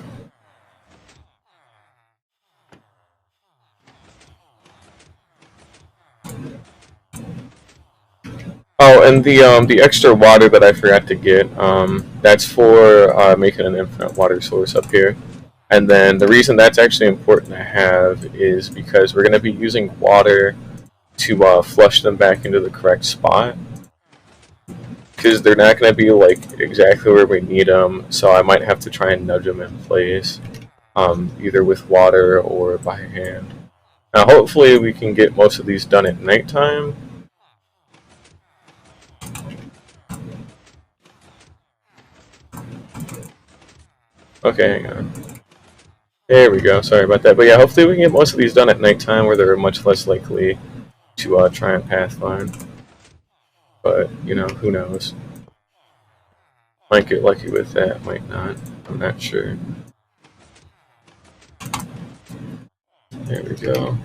Oh, and the extra water that I forgot to get, that's for making an infinite water source up here. And then the reason that's actually important to have is because we're going to be using water to flush them back into the correct spot. Because they're not going to be like exactly where we need them, so I might have to try and nudge them in place, either with water or by hand. Now, hopefully, we can get most of these done at nighttime. Okay, hang on. There we go. Sorry about that, but yeah, hopefully we can get most of these done at nighttime, where they're much less likely to try and pathfind. But you know, who knows? Might get lucky with that, might not. I'm not sure. There we go.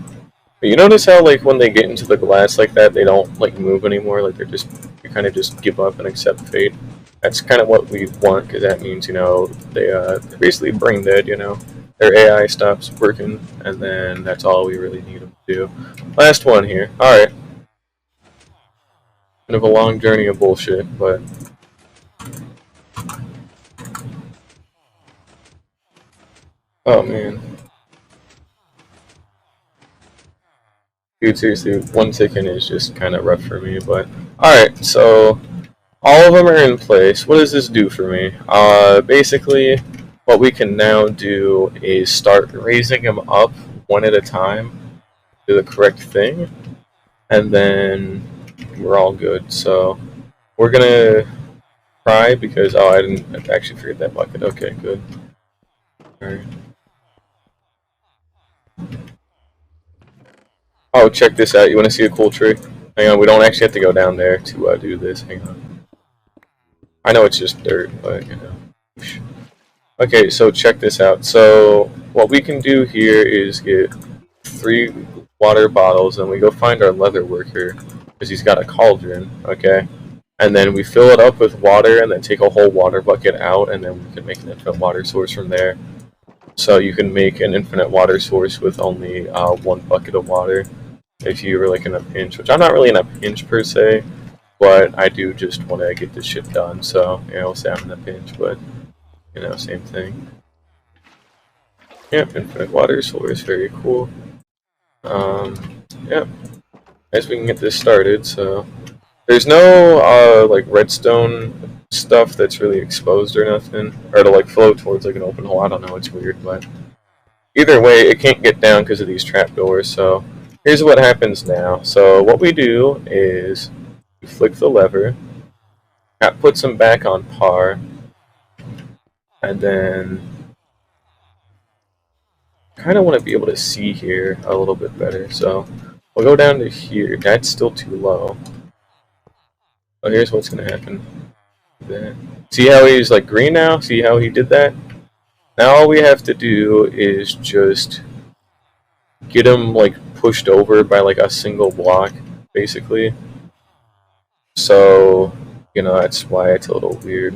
But you notice how, like, when they get into the glass like that, they don't, like, move anymore? Like, they kind of just give up and accept fate. That's kind of what we want, because that means, you know, they're basically brain dead, you know? Their AI stops working, and then that's all we really need them to do. Last one here. Alright. Kind of a long journey of bullshit, but... Oh, man. Dude, seriously, one ticking is just kind of rough for me, but... Alright, so... all of them are in place. What does this do for me? Basically, what we can now do is start raising them up one at a time, do the correct thing, and then we're all good. So, we're gonna try because... oh, I didn't actually forget that bucket. Okay, good. Alright. Oh, check this out. You want to see a cool trick? Hang on, we don't actually have to go down there to do this. Hang on. I know it's just dirt, but, you know. Okay, so check this out. So, what we can do here is get 3 water bottles, and we go find our leather worker, because he's got a cauldron, okay? And then we fill it up with water, and then take a whole water bucket out, and then we can make an infinite water source from there. So you can make an infinite water source with only 1 bucket of water, if you were like in a pinch, which I'm not really in a pinch per se, but I do just want to get this shit done, so, you know, I'll say I'm in a pinch, but, you know, same thing. Yep, infinite water source, very cool. Yep, as we can get this started, so, there's no, like, redstone stuff that's really exposed or nothing, or to, like, flow towards, like, an open hole, I don't know, it's weird, but either way, it can't get down because of these trapdoors, so here's what happens now. So what we do is we flick the lever, that puts them back on par, and then kind of want to be able to see here a little bit better. So we'll go down to here. That's still too low. Oh, here's what's going to happen. See how he's like green now? See how he did that? Now all we have to do is just get him like pushed over by like a single block, basically. So, you know, that's why it's a little weird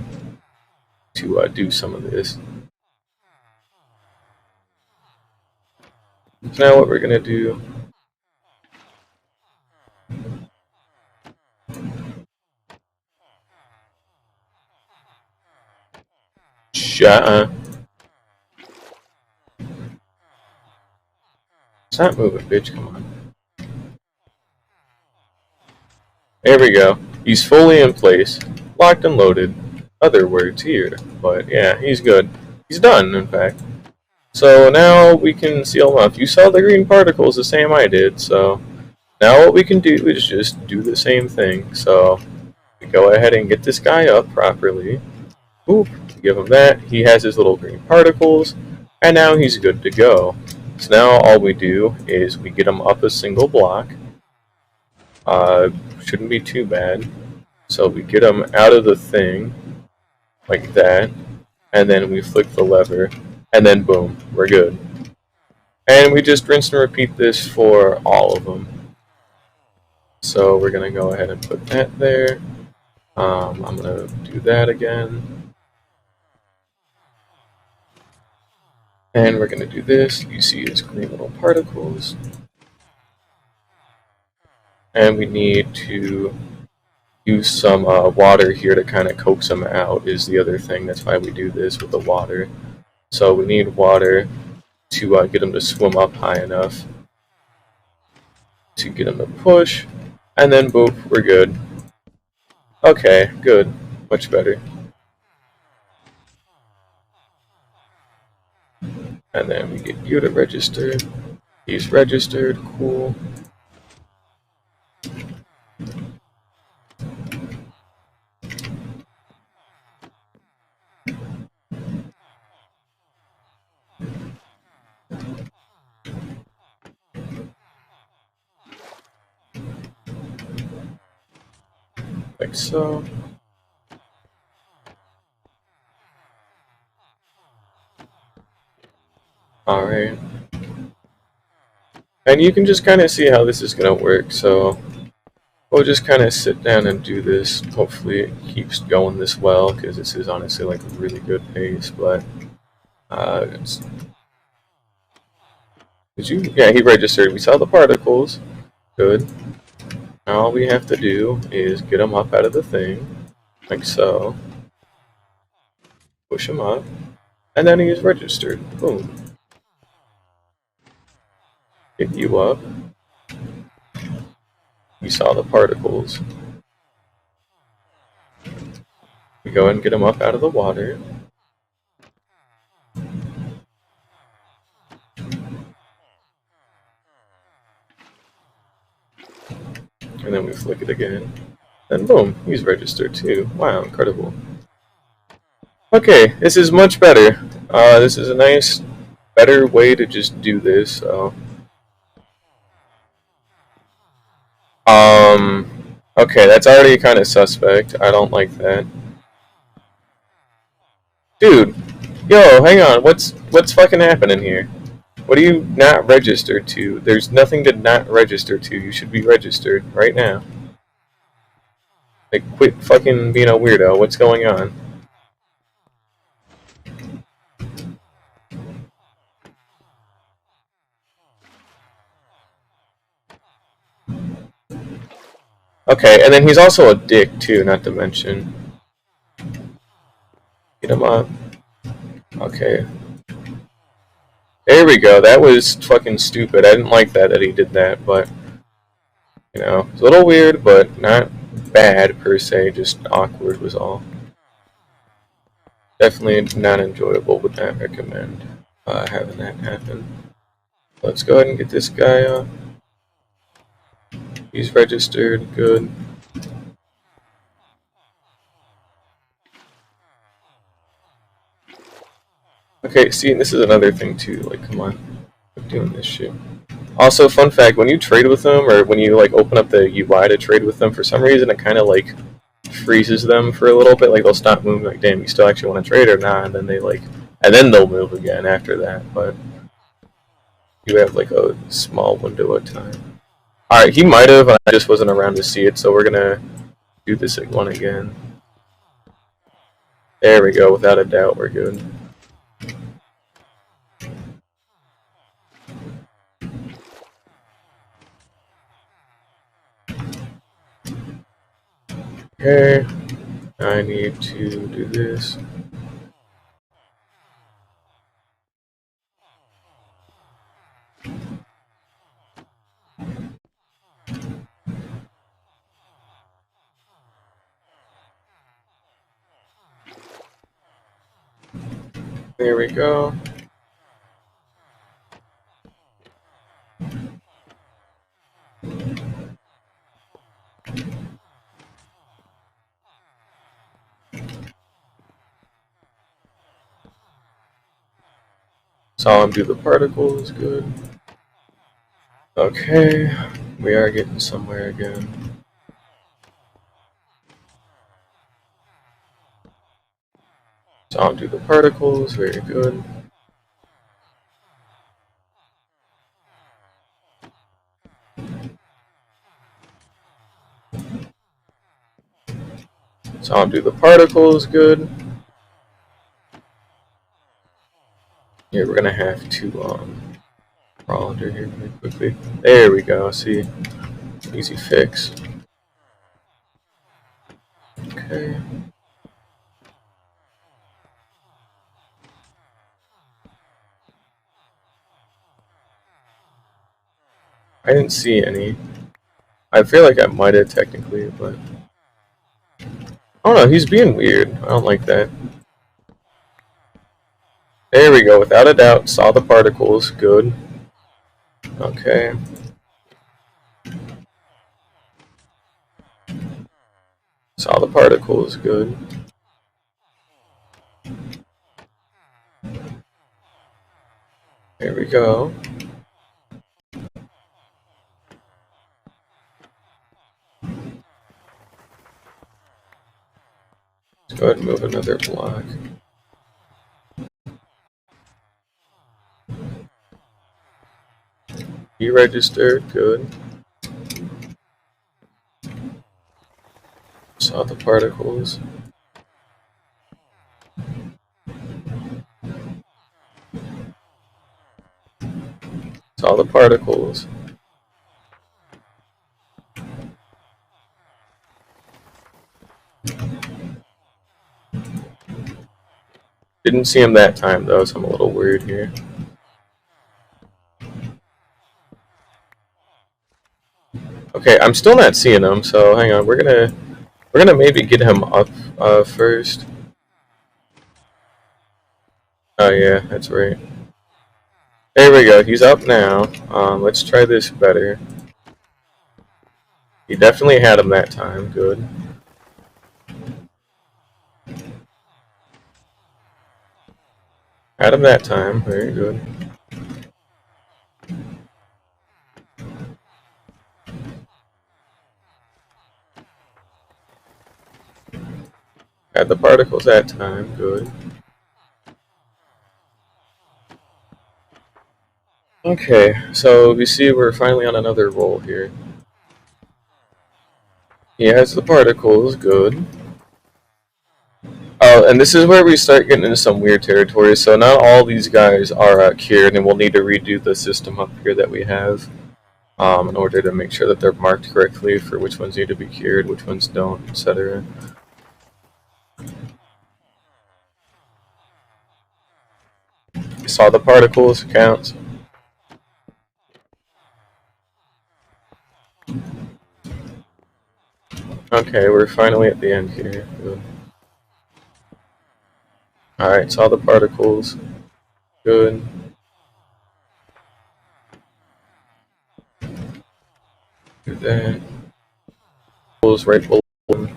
to do some of this. So now what we're gonna do... Stop moving, bitch, come on. There we go. He's fully in place, locked and loaded. Other words here, but yeah, he's good. He's done, in fact. So now we can seal them up. You saw the green particles the same I did, so now what we can do is just do the same thing. So we go ahead and get this guy up properly. Boop, give him that. He has his little green particles, and now he's good to go. So now all we do is we get him up a single block. Shouldn't be too bad. So we get him out of the thing, like that, and then we flick the lever, and then boom, we're good. And we just rinse and repeat this for all of them. So we're going to go ahead and put that there. I'm going to do that again. And we're going to do this. You see his green little particles. And we need to use some water here to kind of coax them out is the other thing. That's why we do this with the water. So we need water to get them to swim up high enough to get them to push. And then boop, we're good. Okay, good. Much better. And then we get you to register. He's registered, cool. Like so. Alright. And you can just kind of see how this is going to work, so we'll just kind of sit down and do this. Hopefully it keeps going this well, because this is honestly like a really good pace, but yeah, he registered. We saw the particles. Good. Now all we have to do is get him up out of the thing, like so. Push him up, and then he is registered. Boom. Get you up. We saw the particles. We go and get him up out of the water. And then we flick it again. And boom, he's registered too. Wow, incredible. Okay, this is much better. This is a nice, better way to just do this. So, okay, that's already kind of suspect. I don't like that. Dude, yo, hang on. What's fucking happening here? What are you not registered to? There's nothing to not register to. You should be registered right now. Like, quit fucking being a weirdo. What's going on? Okay, and then he's also a dick too, not to mention. Get him up. Okay. There we go. That was fucking stupid. I didn't like that he did that, but you know, it's a little weird, but not bad per se. Just awkward was all. Definitely not enjoyable. Would not recommend having that happen. Let's go ahead and get this guy up. He's registered. Good. Okay, see, this is another thing too. Like, come on, I'm doing this shit. Also, fun fact: when you trade with them, or when you like open up the UI to trade with them, for some reason it kind of like freezes them for a little bit. Like they'll stop moving. Like, damn, you still actually want to trade or not? And then they'll move again after that. But you have like a small window of time. All right, he might have. I just wasn't around to see it, so we're gonna do this one again. There we go. Without a doubt, we're good. Okay, I need to do this. There we go. Saw him do the particles, good. Okay, we are getting somewhere again. Saw him do the particles, very good. Saw him do the particles, good. Yeah, we're gonna have to crawl under here really quickly. There we go, see? Easy fix. Okay. I didn't see any. I feel like I might have technically, but I don't know, he's being weird. I don't like that. There we go, without a doubt, saw the particles, good. Okay. Saw the particles, good. There we go. Let's go ahead and move another block. Deregistered, good. Saw the particles. Saw the particles. Didn't see him that time though, so I'm a little worried here. Okay, I'm still not seeing him, so hang on. We're gonna maybe get him up first. Oh yeah, that's right. There we go. He's up now. Let's try this better. He definitely had him that time. Good. Had him that time. Very good. Had the particles that time. Good. Okay, so we see we're finally on another roll here. He has the particles. Good. Oh, and this is where we start getting into some weird territory. So not all these guys are cured, and we'll need to redo the system up here that we have in order to make sure that they're marked correctly for which ones need to be cured, which ones don't, etc. Saw the particles counts. Okay, we're finally at the end here. Good. Alright, saw the particles. Good. Do that. Right below them.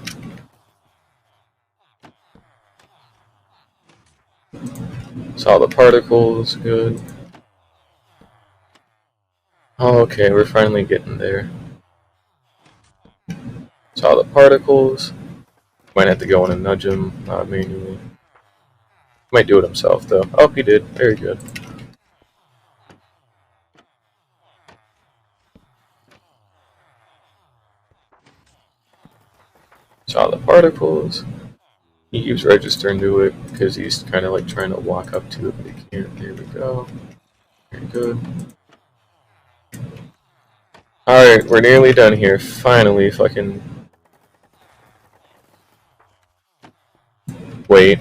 Saw the particles. Good. Oh, okay, we're finally getting there. Saw the particles. Might have to go in and nudge him manually. Might do it himself though. Oh, he did. Very good. Saw the particles. He used register and do it because he's kind of like trying to walk up to it, but he can't. There we go. Very good. Alright, we're nearly done here. Finally, fucking. Wait.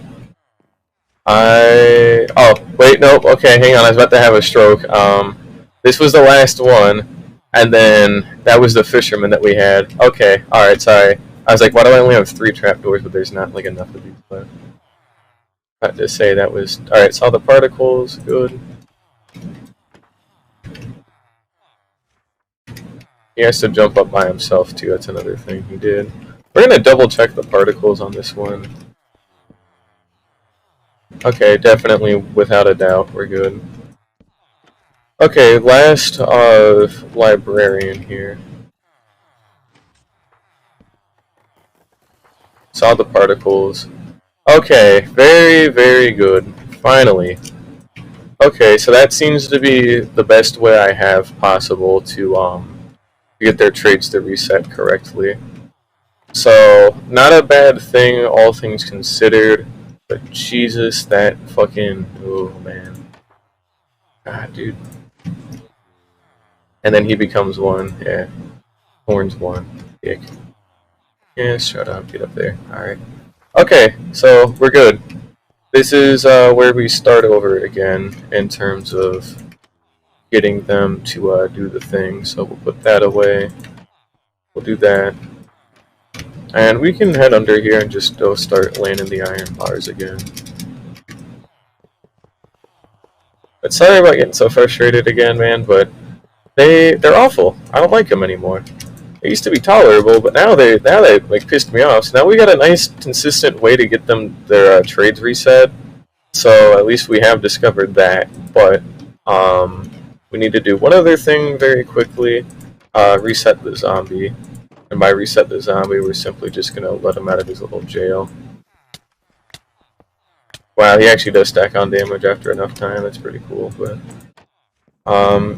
Oh, wait, nope. Okay, hang on. I was about to have a stroke. This was the last one, and then that was the fisherman that we had. Okay, alright, sorry. I was like, why do I only have 3 trapdoors, but there's not, like, enough of these left? I had to say that was... Alright, saw the particles. Good. He has to jump up by himself, too. That's another thing he did. We're gonna double check the particles on this one. Okay, definitely, without a doubt, we're good. Okay, last librarian here. Saw the particles. Okay, very, very good. Finally. Okay, so that seems to be the best way I have possible to get their traits to reset correctly. So, not a bad thing, all things considered. But Jesus, that fucking... Oh, man. God, dude. And then he becomes one. Yeah. Horns one. Dick. Yeah, shut up. Get up there. Alright. Okay, so we're good. This is where we start over again in terms of getting them to do the thing. So we'll put that away. We'll do that. And we can head under here and just go start landing the iron bars again. But sorry about getting so frustrated again, man, but they're awful. I don't like them anymore. They used to be tolerable, but now they like pissed me off. So now we got a nice consistent way to get them their trades reset. So at least we have discovered that. But we need to do one other thing very quickly. Reset the zombie. And by reset the zombie, we're simply just going to let him out of his little jail. Wow, he actually does stack on damage after enough time. That's pretty cool. But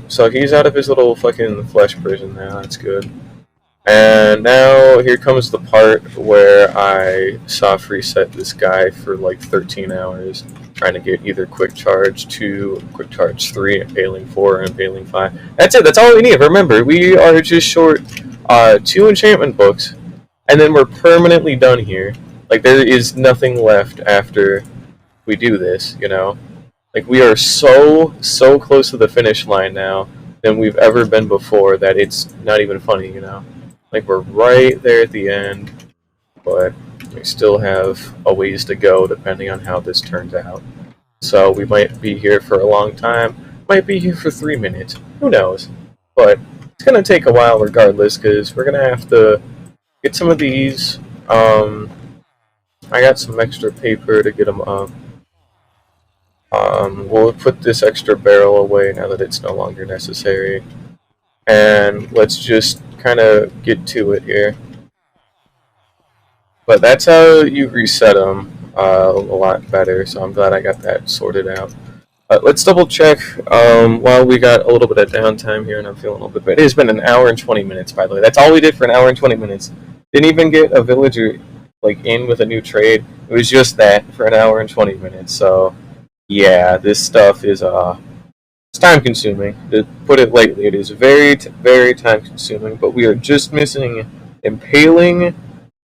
so he's out of his little fucking flesh prison now. That's good. And now here comes the part where I soft reset this guy for like 13 hours, trying to get either Quick Charge 2, Quick Charge 3, Impaling 4, or Impaling 5. That's it. That's all we need. Remember, we are just short 2 enchantment books, and then we're permanently done here. Like, there is nothing left after we do this, you know? Like, we are so close to the finish line now than we've ever been before that it's not even funny, you know? Like, we're right there at the end, but we still have a ways to go depending on how this turns out. So we might be here for a long time, might be here for 3 minutes, who knows? But it's going to take a while regardless, because we're going to have to get some of these. I got some extra paper to get them up. We'll put this extra barrel away now that it's no longer necessary. And let's just kind of get to it here. But that's how you reset them a lot better, so I'm glad I got that sorted out. Let's double check while we got a little bit of downtime here and I'm feeling a little bit better. It has been an hour and 20 minutes, by the way. That's all we did for an hour and 20 minutes. Didn't even get a villager like in with a new trade. It was just that for an hour and 20 minutes. So yeah, this stuff is it's time consuming. To put it lightly, it is very time consuming, but we are just missing Impaling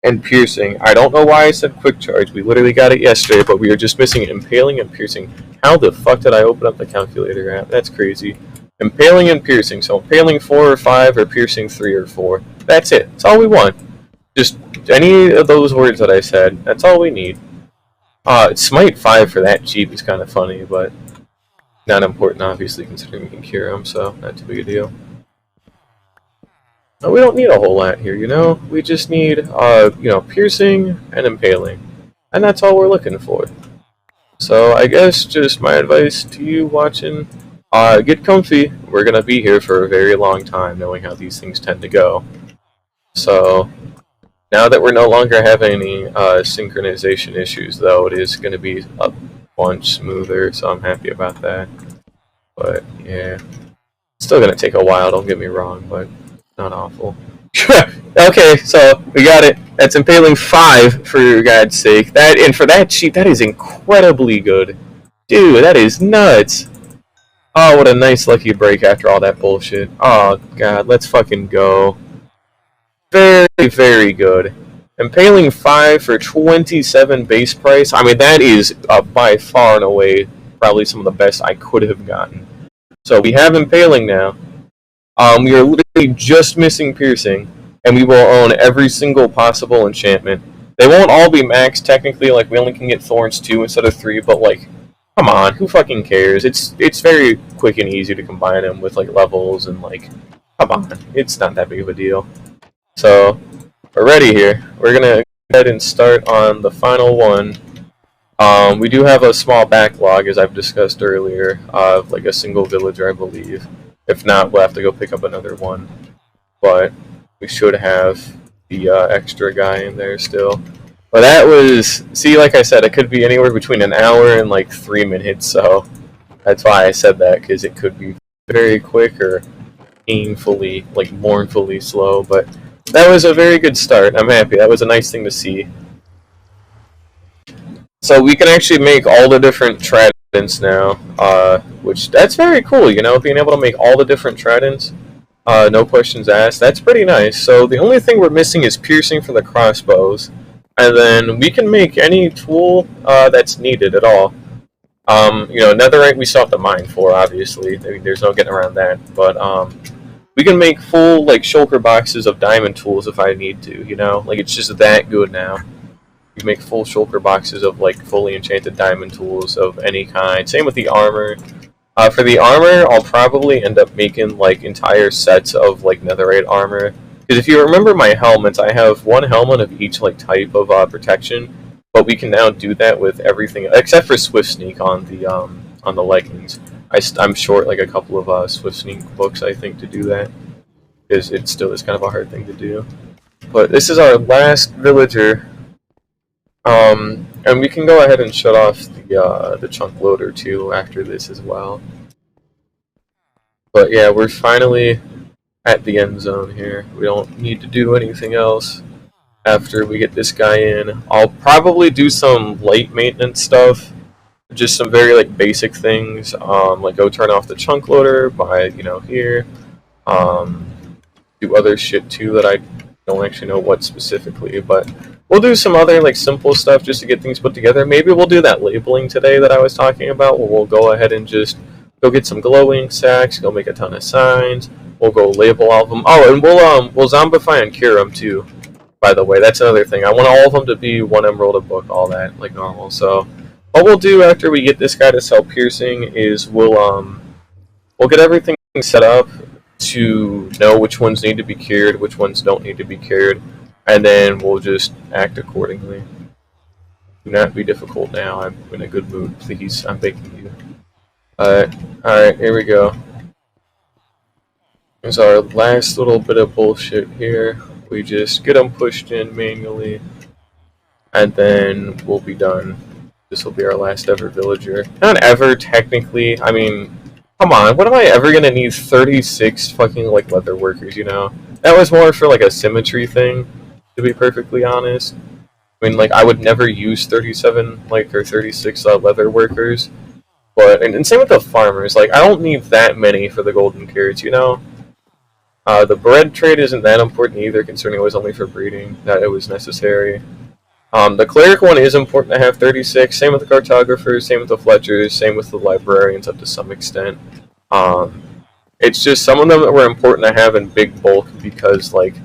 and Piercing. I don't know why I said Quick Charge. We literally got it yesterday, but we are just missing Impaling and Piercing. How the fuck did I open up the calculator app? That's crazy. Impaling and Piercing. So Impaling 4 or 5 or Piercing 3 or 4. That's it. That's all we want. Just any of those words that I said. That's all we need. Smite 5 for that cheap is kind of funny, but not important, obviously, considering we can cure them, so not too big a deal. Now, we don't need a whole lot here, you know? We just need, Piercing and Impaling. And that's all we're looking for. So, I guess just my advice to you watching, get comfy. We're gonna be here for a very long time, knowing how these things tend to go. So, now that we're no longer having any synchronization issues, though, it is going to be a bunch smoother, so I'm happy about that. But, yeah. It's still going to take a while, don't get me wrong, but not awful. Okay, so we got it. That's Impaling 5, for God's sake. And for that cheap, that is incredibly good. Dude, that is nuts. Oh, what a nice lucky break after all that bullshit. Oh, God, let's fucking go. Very good. Impaling 5 for 27 base price. I mean, that is by far and away probably some of the best I could have gotten. So we have Impaling now. We are literally just missing Piercing, and we will own every single possible enchantment. They won't all be maxed technically, like we only can get Thorns 2 instead of 3, but like, come on, who fucking cares? It's very quick and easy to combine them with like levels and like, come on, it's not that big of a deal. So, we're ready here. We're going to go ahead and start on the final one. We do have a small backlog, as I've discussed earlier, of like a single villager, I believe. If not, we'll have to go pick up another one. But we should have the extra guy in there still. But that was, see, like I said, it could be anywhere between an hour and like 3 minutes, so that's why I said that, because it could be very quick or painfully, like mournfully slow. But that was a very good start. I'm happy. That was a nice thing to see. So we can actually make all the different tridents now, which that's very cool, you know, being able to make all the different tridents, no questions asked. That's pretty nice. So the only thing we're missing is piercing for the crossbows, and then we can make any tool that's needed at all. You know, netherite we still have to mine for, obviously. I mean, there's no getting around that. But we can make full like shulker boxes of diamond tools if I need to. You know, like it's just that good now. You make full shulker boxes of like fully enchanted diamond tools of any kind. Same with the armor. For the armor, I'll probably end up making like entire sets of like netherite armor. Because if you remember my helmets, I have one helmet of each like type of protection, but we can now do that with everything except for Swift Sneak on the leggings. I'm short like a couple of Swift Sneak books, I think, to do that, because it still is kind of a hard thing to do. But this is our last villager. And we can go ahead and shut off the chunk loader too after this as well. But yeah, we're finally at the end zone here. We don't need to do anything else after we get this guy in. I'll probably do some light maintenance stuff, just some very like basic things, like go turn off the chunk loader by, you know, here. Do other shit too that I don't actually know what specifically, but we'll do some other like simple stuff just to get things put together. Maybe we'll do that labeling today that I was talking about, where we'll go ahead and just go get some glowing sacks, go make a ton of signs. We'll go label all of them. Oh, and we'll zombify and cure them too. By the way, that's another thing. I want all of them to be 1 emerald a book, all that like normal. So what we'll do after we get this guy to sell piercing is we'll get everything set up to know which ones need to be cured, which ones don't need to be cured, and then we'll just act accordingly. Do not be difficult now. I'm in a good mood, please. I'm begging you. Alright, here we go. Here's our last little bit of bullshit here. We just get them pushed in manually, and then we'll be done. This will be our last ever villager. Not ever, technically. I mean, come on, when am I ever gonna need 36 fucking, like, leather workers, you know? That was more for, like, a symmetry thing, to be perfectly honest. I mean, like, I would never use 37, like, or 36 leather workers. But, and same with the farmers, like, I don't need that many for the golden carrots, you know? The bread trade isn't that important either, considering it was only for breeding, that it was necessary. The cleric one is important to have 36, same with the cartographers, same with the fletchers, same with the librarians up to some extent. It's just some of them that were important to have in big bulk because, like,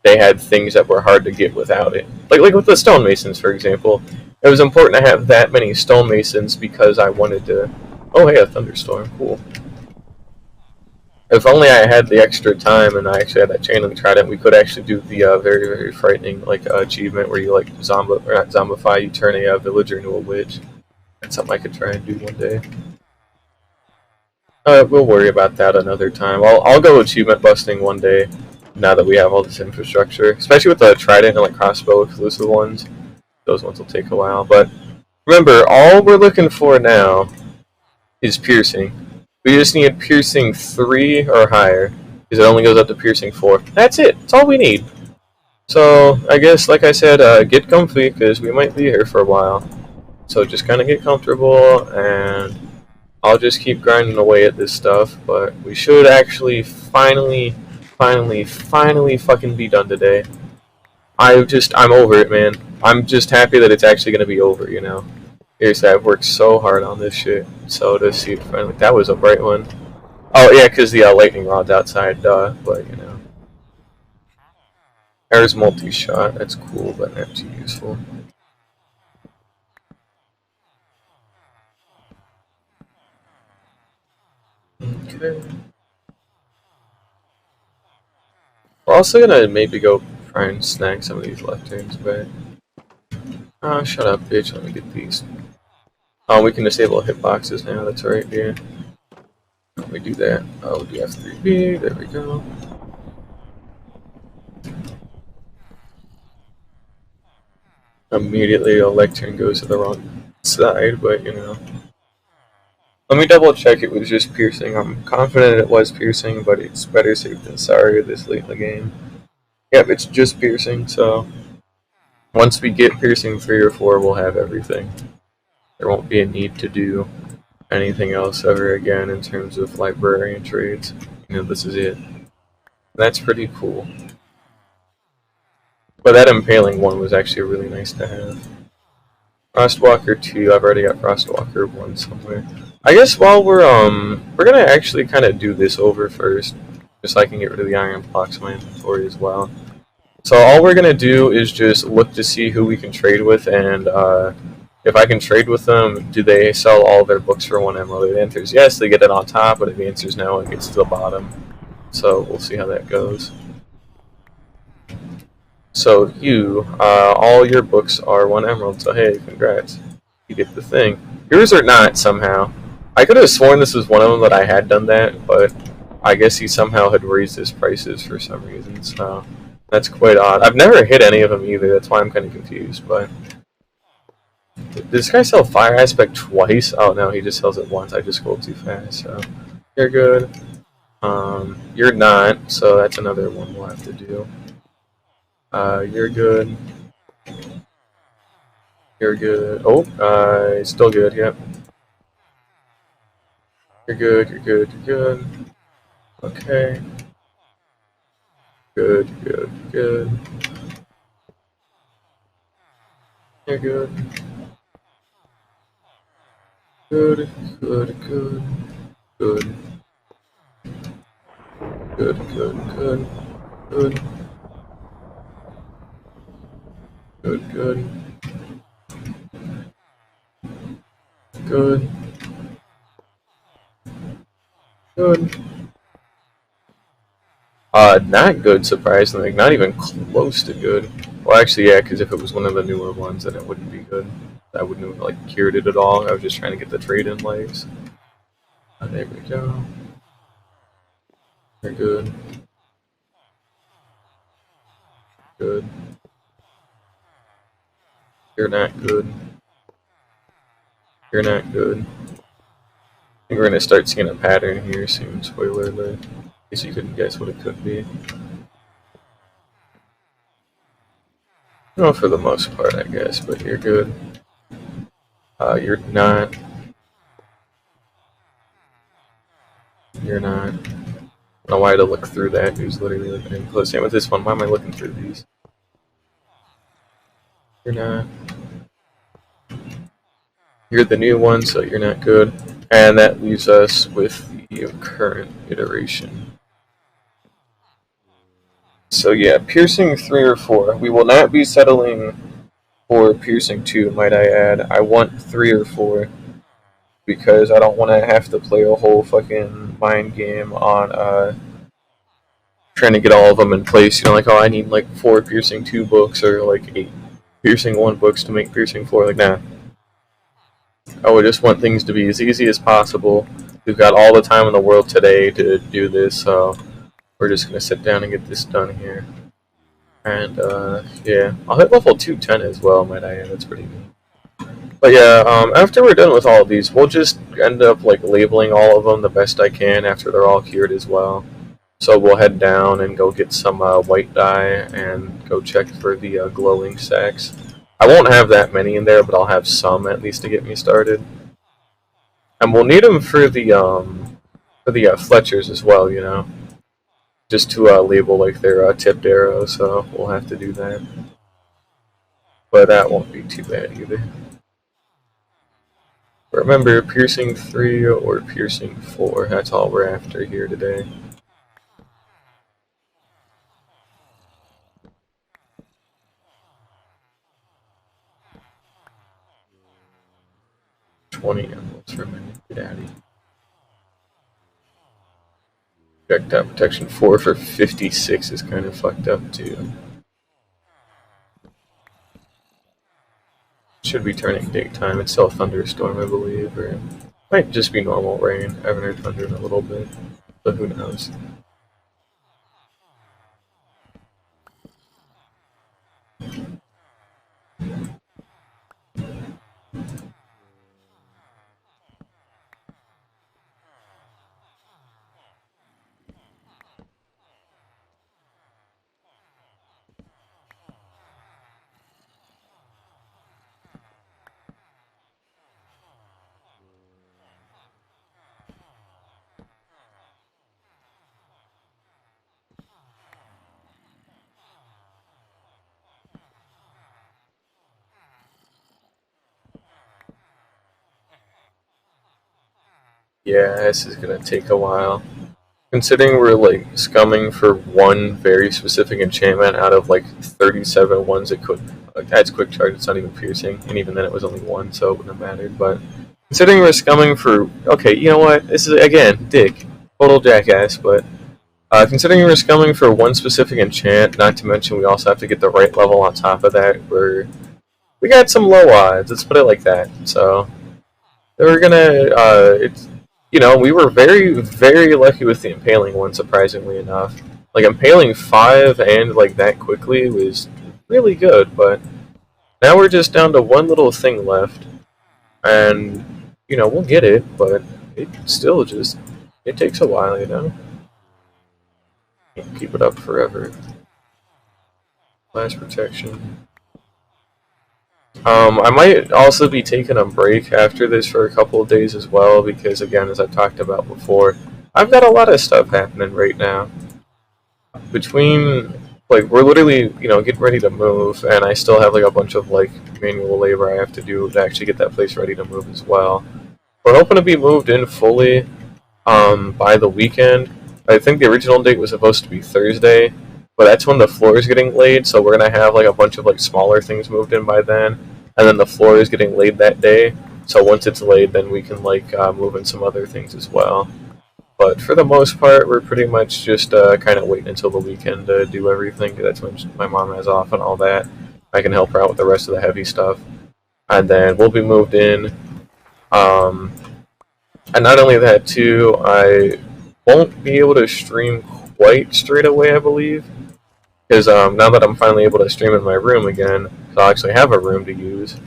they had things that were hard to get without it. Like with the stonemasons, for example. It was important to have that many stonemasons because I wanted to... Oh, hey, a thunderstorm. Cool. If only I had the extra time and I actually had that channeling trident, we could actually do the very, very frightening like achievement where you like not zombify, you turn a villager into a witch. That's something I could try and do one day. We'll worry about that another time. I'll go achievement busting one day now that we have all this infrastructure, especially with the trident and like crossbow exclusive ones. Those ones will take a while, but remember, all we're looking for now is piercing. We just need piercing 3 or higher, because it only goes up to piercing 4. That's it. That's all we need. So, I guess, like I said, get comfy, because we might be here for a while. So just kind of get comfortable, and I'll just keep grinding away at this stuff, but we should actually finally fucking be done today. I'm over it, man. I'm just happy that it's actually going to be over, you know? Seriously, I've worked so hard on this shit. So to see it finally, that was a bright one. Oh yeah, because the lightning rod's outside, but you know. There's multi-shot, that's cool, but not too useful. Okay. We're also gonna maybe go try and snag some of these left turns back. Oh, shut up, bitch, let me get these Oh, we can disable hitboxes now. That's right, yeah. Let me do that. Oh, do F3B. There we go. Immediately, a lectern goes to the wrong side, but you know. Let me double check it was just piercing. I'm confident it was piercing, but it's better safe than sorry this late in the game. Yep, it's just piercing, so once we get piercing 3 or 4, we'll have everything. There won't be a need to do anything else ever again in terms of librarian trades. You know, this is it. That's pretty cool. But that impaling one was actually really nice to have. Frostwalker 2, I've already got Frostwalker 1 somewhere. I guess while we're gonna actually kind of do this over first, just so I can get rid of the iron blocks in my inventory as well. So all we're gonna do is just look to see who we can trade with, and if I can trade with them, do they sell all their books for 1 emerald? If the answer is yes, they get it on top, but if the answer is no, it gets to the bottom. So we'll see how that goes. So you, all your books are 1 emerald, so hey, congrats. You get the thing. Yours are not, somehow. I could have sworn this was one of them that I had done that, but I guess he somehow had raised his prices for some reason, so that's quite odd. I've never hit any of them either, that's why I'm kind of confused, but... Did this guy sell Fire Aspect twice? Oh no, he just sells it once. I just scrolled too fast, so... You're good. You're not, so that's another one we'll have to do. You're good. You're good. Oh, still good, yep. You're good, you're good, you're good. Okay. Good, good, good. You're good. Good, good, good. Good. Good, good, good. Good. Good, good. Good. Good. Not good, surprisingly. Not even close to good. Well, actually, yeah, because if it was one of the newer ones, then it wouldn't be good. I wouldn't have, like, cured it at all. I was just trying to get the trade-in legs. There we go. You're good. Good. You're not good. You're not good. I think we're gonna start seeing a pattern here soon, spoiler alert. In case you couldn't guess what it could be. No, for the most part, I guess, but you're good. You're not. You're not. I don't know why to look through that. Who's literally looking in close. Same with this one. Why am I looking through these? You're not. You're the new one, so you're not good. And that leaves us with the current iteration. So yeah, piercing 3 or 4. We will not be settling for piercing 2, might I add. I want 3 or 4. Because I don't want to have to play a whole fucking mind game on trying to get all of them in place. You know, like, oh, I need like 4 piercing 2 books or like 8 piercing 1 books to make piercing 4. Like, nah. I would just want things to be as easy as possible. We've got all the time in the world today to do this, so we're just going to sit down and get this done here. And, yeah, I'll hit level 210 as well, might I add. That's pretty neat. But yeah, after we're done with all of these, we'll just end up like labeling all of them the best I can after they're all cured as well. So we'll head down and go get some white dye and go check for the glowing stacks. I won't have that many in there, but I'll have some at least to get me started. And we'll need them for the Fletchers as well, you know, just to label like their tipped arrow. So we'll have to do that. But that won't be too bad either. Remember, piercing 3 or piercing 4, that's all we're after here today. $20 emeralds for my daddy. Projectile protection 4 for 56 is kind of fucked up too. Should be turning daytime. It's still a thunderstorm, I believe, or it might just be normal rain. I haven't heard thunder in a little bit, but who knows. Yeah, this is gonna take a while. Considering we're like scumming for one very specific enchantment out of like 37 ones that could adds quick charge, it's not even piercing, and even then it was only one, so it wouldn't have mattered. But considering we're scumming for okay, you know what? This is again, dick, total jackass. But considering we're scumming for one specific enchant, not to mention we also have to get the right level on top of that, we got some low odds. Let's put it like that. So we're gonna it's we were very, very lucky with the impaling one, surprisingly enough. Like, impaling 5 and, like, that quickly was really good, but now we're just down to one little thing left. And, we'll get it, but it still just, it takes a while, Can't keep it up forever. Flash protection. I might also be taking a break after this for a couple of days as well, because again, as I've talked about before, I've got a lot of stuff happening right now. Between, like, we're literally, getting ready to move, and I still have, like, a bunch of, like, manual labor I have to do to actually get that place ready to move as well. We're hoping to be moved in fully, by the weekend. I think the original date was supposed to be Thursday, but that's when the floor is getting laid, so we're going to have, like, a bunch of, like, smaller things moved in by then. And then the floor is getting laid that day. So once it's laid, then we can move in some other things as well. But for the most part, we're pretty much just kind of waiting until the weekend to do everything. That's when my mom has off and all that. I can help her out with the rest of the heavy stuff, and then we'll be moved in. And not only that, too, I won't be able to stream quite straight away, I believe. Because now that I'm finally able to stream in my room again, so I actually have a room to use,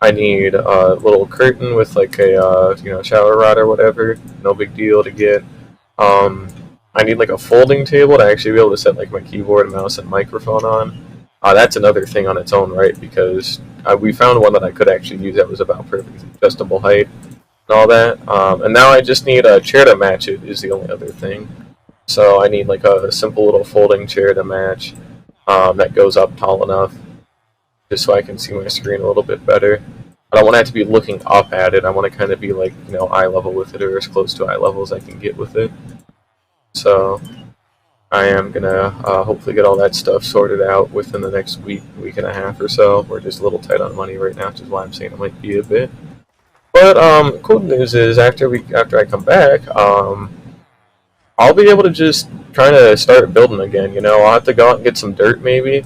I need a little curtain with like a shower rod or whatever. No big deal to get. I need like a folding table to actually be able to set like my keyboard, mouse, and microphone on. That's another thing on its own right, because we found one that I could actually use that was about perfect adjustable height and all that. And now I just need a chair to match it is the only other thing. So I need like a simple little folding chair to match that goes up tall enough just so I can see my screen a little bit better. I don't want to have to be looking up at it. I want to kind of be like, eye level with it, or as close to eye level as I can get with it. So I am going to hopefully get all that stuff sorted out within the next week and a half or so. We're just a little tight on money right now, which is why I'm saying it might be a bit. But cool news is after I come back, I'll be able to just kind of start building again. I'll have to go out and get some dirt maybe.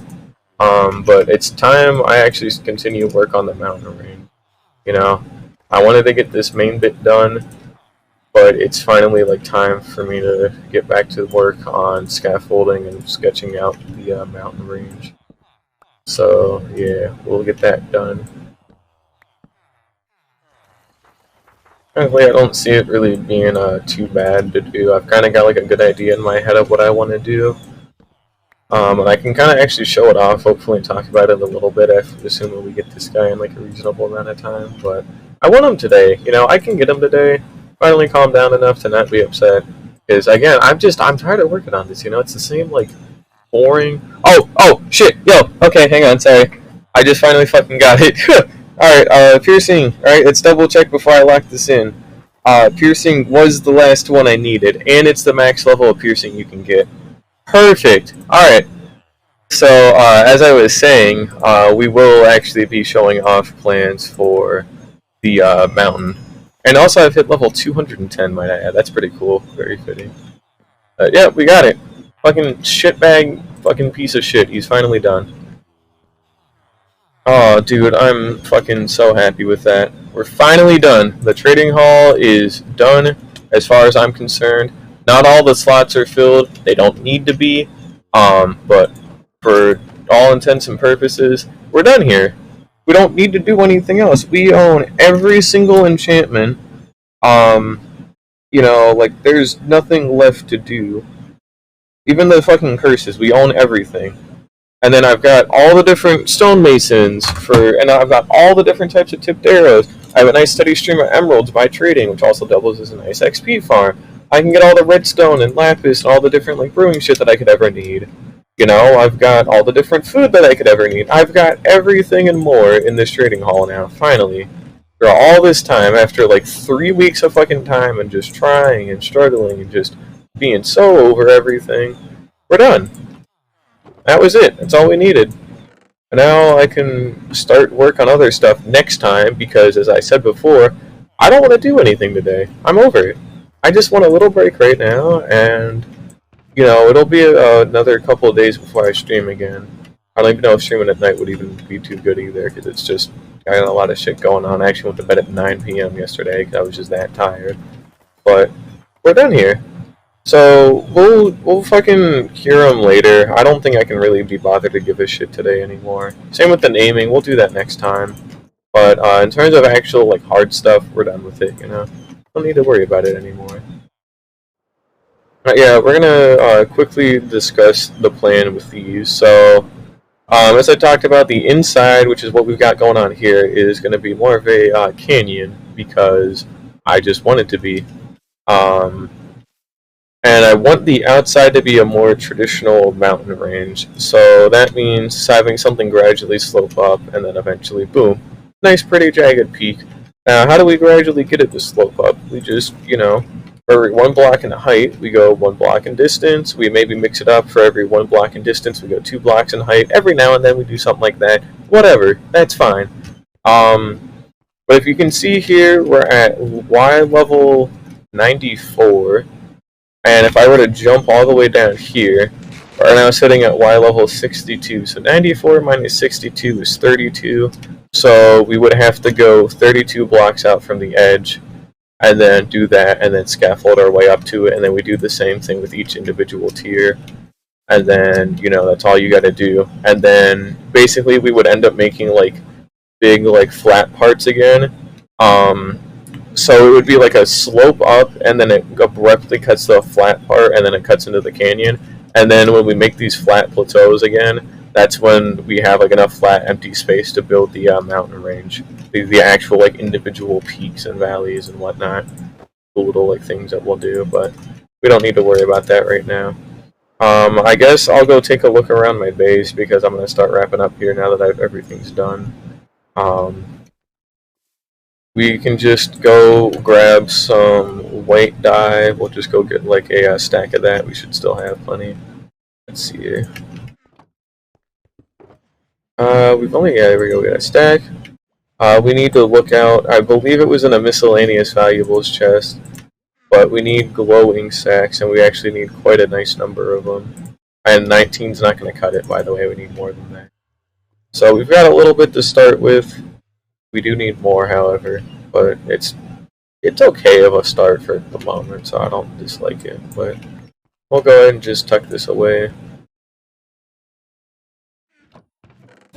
But it's time I actually continue work on the mountain range. I wanted to get this main bit done, but it's finally like time for me to get back to work on scaffolding and sketching out the mountain range. So yeah, we'll get that done. Frankly, I don't see it really being too bad to do. I've kind of got like a good idea in my head of what I want to do. And I can kind of actually show it off, hopefully, and talk about it a little bit, assuming we get this guy in like a reasonable amount of time. But I want him today. I can get him today. Finally calm down enough to not be upset. Because, again, I'm tired of working on this, It's the same, like, boring... Oh, shit, yo, okay, hang on, sorry. I just finally fucking got it. Alright, piercing. Alright, let's double check before I lock this in. Piercing was the last one I needed, and it's the max level of piercing you can get. Perfect. Alright. So, as I was saying, we will actually be showing off plans for the mountain. And also, I've hit level 210, might I add. That's pretty cool. Very fitting. Yeah, we got it. Fucking shitbag, fucking piece of shit. He's finally done. Oh, dude, I'm fucking so happy with that. We're finally done. The trading hall is done as far as I'm concerned. Not all the slots are filled. They don't need to be. But for all intents and purposes, we're done here. We don't need to do anything else. We own every single enchantment. Um, like there's nothing left to do. Even the fucking curses, we own everything. And then I've got all the different stonemasons and I've got all the different types of tipped arrows. I have a nice steady stream of emeralds by trading, which also doubles as a nice XP farm. I can get all the redstone and lapis and all the different like brewing shit that I could ever need. I've got all the different food that I could ever need. I've got everything and more in this trading hall now, finally. For all this time, after like 3 weeks of fucking time and just trying and struggling and just being so over everything, we're done. That was it. That's all we needed. And now I can start work on other stuff next time because, as I said before, I don't want to do anything today. I'm over it. I just want a little break right now, and, it'll be another couple of days before I stream again. I don't even know if streaming at night would even be too good either because it's just, I got a lot of shit going on. I actually went to bed at 9 p.m. yesterday because I was just that tired. But we're done here. So we'll fucking hear them later. I don't think I can really be bothered to give a shit today anymore. Same with the naming. We'll do that next time. But in terms of actual like hard stuff, we're done with it. Don't need to worry about it anymore. Yeah, we're gonna quickly discuss the plan with these. So as I talked about, the inside, which is what we've got going on here, is going to be more of a canyon because I just want it to be. And I want the outside to be a more traditional mountain range. So that means having something gradually slope up and then eventually, boom, nice pretty jagged peak. Now, how do we gradually get it to slope up? We just, for every 1 block in height, we go 1 block in distance. We maybe mix it up. For every 1 block in distance, we go 2 blocks in height. Every now and then we do something like that. Whatever, that's fine. But if you can see here, we're at Y level 94. And if I were to jump all the way down here, we're now sitting at Y level 62. So 94 minus 62 is 32. So we would have to go 32 blocks out from the edge, and then do that, and then scaffold our way up to it, and then we do the same thing with each individual tier. And then, that's all you gotta do. And then, basically, we would end up making, like, big, like, flat parts again. So it would be like a slope up, and then it abruptly cuts to a flat part, and then it cuts into the canyon. And then when we make these flat plateaus again, that's when we have like enough flat, empty space to build the mountain range, the actual like individual peaks and valleys and whatnot. The little like things that we'll do, but we don't need to worry about that right now. I guess I'll go take a look around my base because I'm gonna start wrapping up here now that everything's done. We can just go grab some white dye. We'll just go get like a stack of that. We should still have plenty. Let's see here. We've only, there we go, we got a stack. We need to look out, I believe it was in a miscellaneous valuables chest, but we need glowing sacks, and we actually need quite a nice number of them. And 19's not going to cut it, by the way, we need more than that. So we've got a little bit to start with. We do need more, however, but it's okay of a start for the moment, so I don't dislike it. But we'll go ahead and just tuck this away.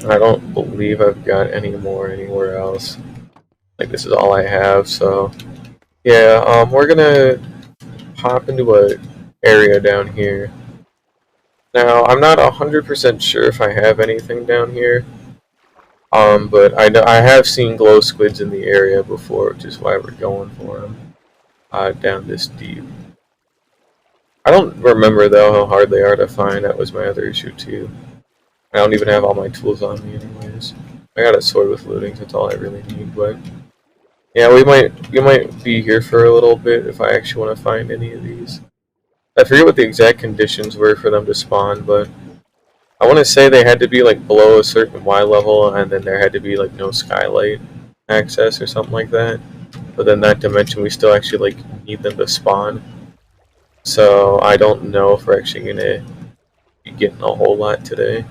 I don't believe I've got any more anywhere else. Like, this is all I have, so yeah, we're gonna hop into a area down here. Now, I'm not 100% sure if I have anything down here. But I know I have seen glow squids in the area before, which is why we're going for them down this deep. I don't remember though how hard they are to find. That was my other issue too. I don't even have all my tools on me, anyways. I got a sword with looting. That's all I really need. But yeah, we might be here for a little bit if I actually want to find any of these. I forget what the exact conditions were for them to spawn, but I want to say they had to be like below a certain Y level, and then there had to be like no skylight access or something like that. But then that dimension, we still actually like need them to spawn. So I don't know if we're actually gonna be getting a whole lot today.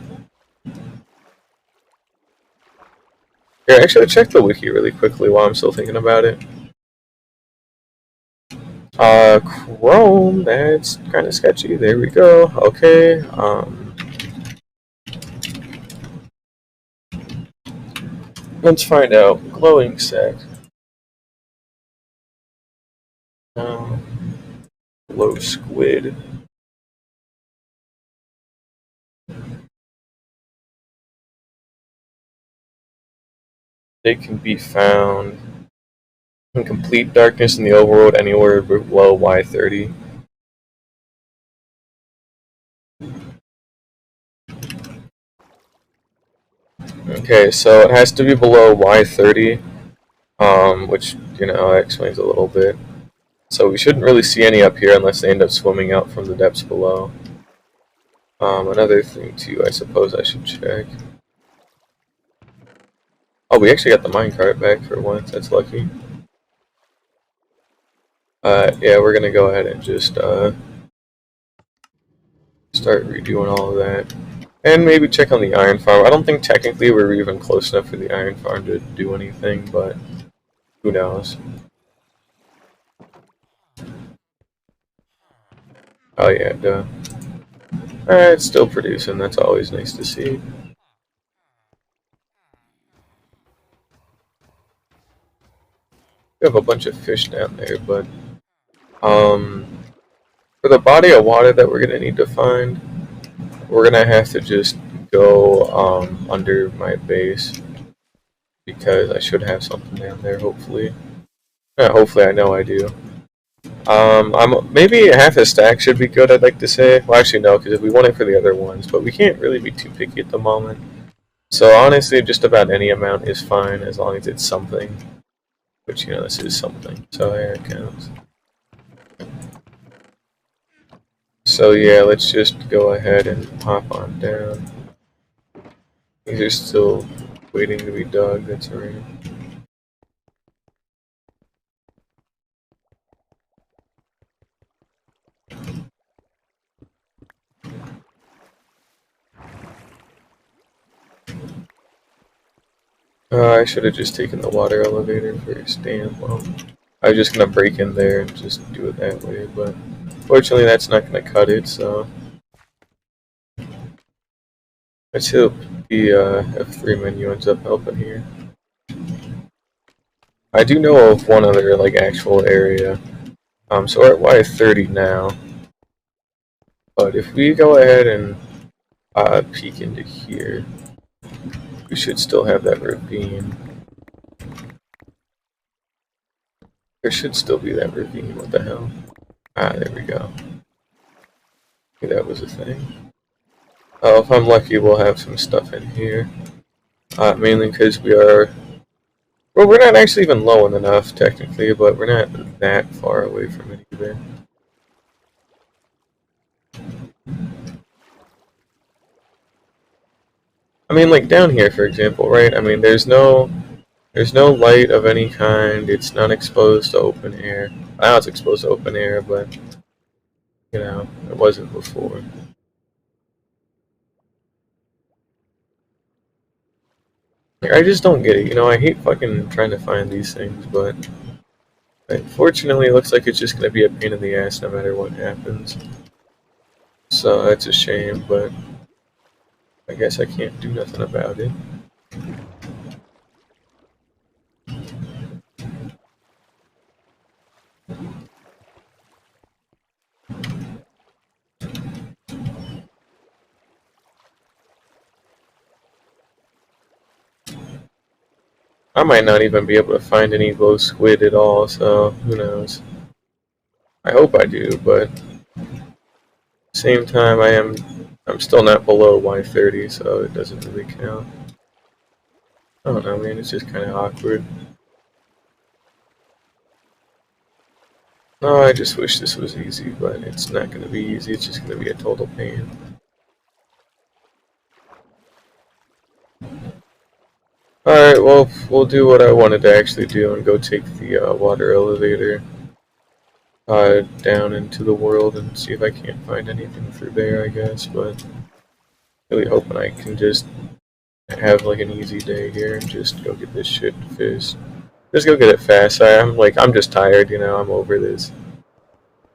Here, actually, check the wiki really quickly while I'm still thinking about it. Chrome, that's kind of sketchy. There we go. Okay. Let's find out. Glowing sac. Glow squid. They can be found in complete darkness in the overworld anywhere below Y30. Okay, so it has to be below Y30, which, explains a little bit. So we shouldn't really see any up here unless they end up swimming out from the depths below. Another thing, too, I suppose I should check. Oh, we actually got the minecart back for once. That's lucky. Yeah, we're gonna go ahead and just start redoing all of that. And maybe check on the iron farm. I don't think technically we're even close enough for the iron farm to do anything, but who knows. Oh yeah, duh. It's still producing. That's always nice to see. We have a bunch of fish down there, but for the body of water that we're gonna need to find, we're gonna have to just go under my base because I should have something down there. Hopefully, yeah, hopefully I know I do. Maybe half a stack should be good. I'd like to say. Well, actually no, because we want it for the other ones, but we can't really be too picky at the moment. So honestly, just about any amount is fine as long as it's something. Which this is something. So yeah, it counts. So yeah, let's just go ahead and hop on down. These are still waiting to be dug. That's alright. I should have just taken the water elevator first. Damn, well, I was just gonna break in there and just do it that way, but fortunately that's not gonna cut it, so let's hope the F3 menu ends up helping here. I do know of one other, actual area. So we're at Y30 now, but if we go ahead and peek into here, we should still have that ravine. There should still be that ravine. What the hell? There we go. Okay, that was a thing. Oh, if I'm lucky, we'll have some stuff in here. Mainly because we are... Well, we're not actually even low enough, technically, but we're not that far away from it either. I mean, like down here, for example, right? I mean, there's no light of any kind. It's not exposed to open air. Now it's exposed to open air, but it wasn't before. Like, I just don't get it. I hate fucking trying to find these things, but unfortunately, it looks like it's just gonna be a pain in the ass no matter what happens. So that's a shame, but I guess I can't do nothing about it. I might not even be able to find any glow squid at all, so who knows. I hope I do, but at the same time I'm still not below Y30, so it doesn't really count. I don't know, man, it's just kinda awkward. No, I just wish this was easy, but it's not gonna be easy, it's just gonna be a total pain. Alright, well, we'll do what I wanted to actually do and go take the water elevator down into the world and see if I can't find anything through there, I guess, but really hoping I can just have like an easy day here and just go get this shit fixed. Just go get it fast. I'm just tired, I'm over this.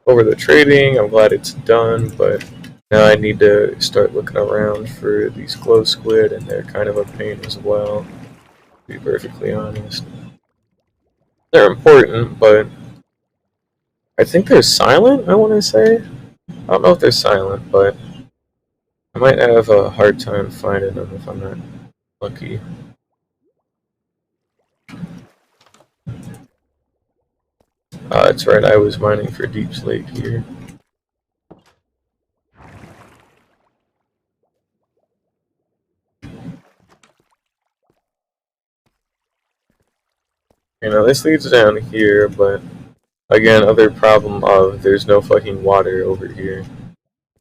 Over the trading, I'm glad it's done, but now I need to start looking around for these glow squid, and they're kind of a pain as well, to be perfectly honest. They're important, but I think they're silent, I want to say. I don't know if they're silent, but I might have a hard time finding them if I'm not lucky. That's right, I was mining for deep slate here. This leads down here, but again, other problem of there's no fucking water over here.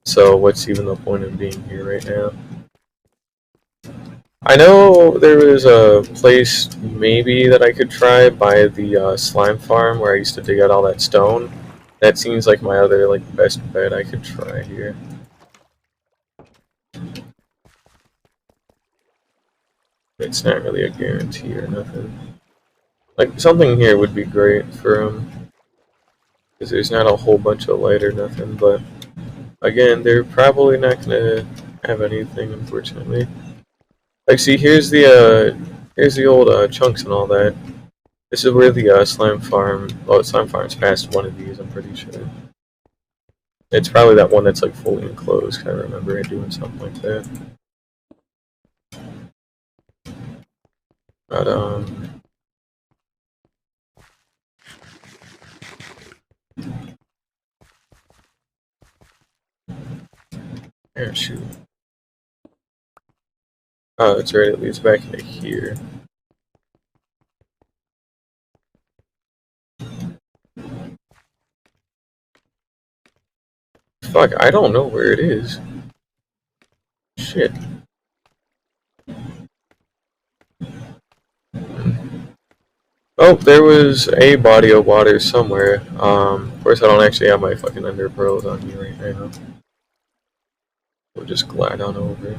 So what's even the point of being here right now? I know there was a place maybe that I could try by the slime farm where I used to dig out all that stone. That seems like my other best bet I could try here. It's not really a guarantee or nothing. Something here would be great for because there's not a whole bunch of light or nothing, but again, they're probably not gonna have anything, unfortunately. See, here's the old chunks and all that. This is where the slime farm. Oh, slime farm's past one of these, I'm pretty sure. It's probably that one that's fully enclosed. I remember it doing something like that. But yeah, shoot. Oh, that's right. It leads back into here. Fuck, I don't know where it is. Shit. Oh, there was a body of water somewhere. Of course, I don't actually have my fucking under pearls on me right now. We'll just glide on over.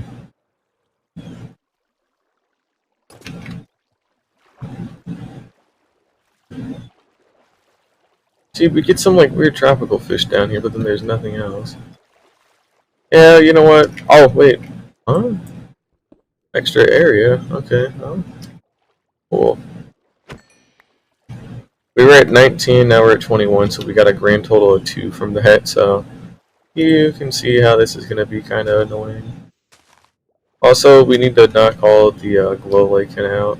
See, we get some weird tropical fish down here, but then there's nothing else. Yeah, you know what? Oh, wait. Huh? Extra area. Okay. Oh. Cool. We were at 19, now we're at 21, so we got a grand total of 2 from that, so you can see how this is going to be kind of annoying. Also, we need to knock all of the glow lichen out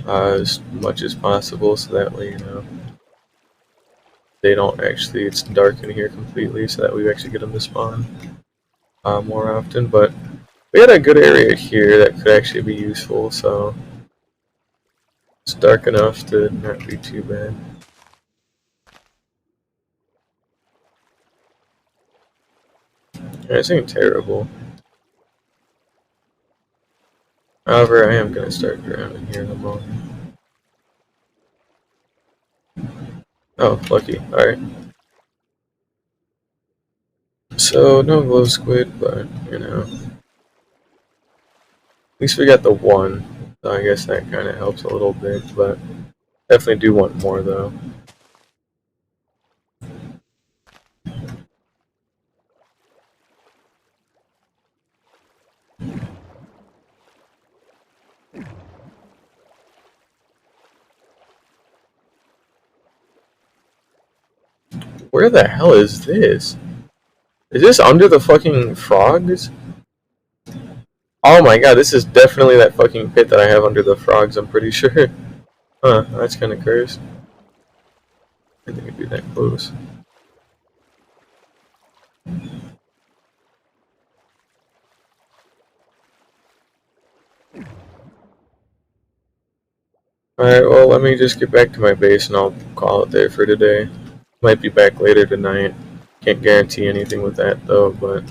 as much as possible, so that way, they don't actually, it's dark in here completely, so that we actually get them to spawn more often. But we had a good area here that could actually be useful, so it's dark enough to not be too bad. Yeah, this ain't terrible. However, I am going to start drowning here in a moment. Oh, lucky. Alright. So, no glow squid, but, at least we got the one. So I guess that kind of helps a little bit, but definitely do want more, though. Where the hell is this? Is this under the fucking frogs? Oh my god, this is definitely that fucking pit that I have under the frogs, I'm pretty sure. Huh, that's kind of cursed. I think it'd be that close. Alright, well, let me just get back to my base and I'll call it there for today. Might be back later tonight. Can't guarantee anything with that, though, but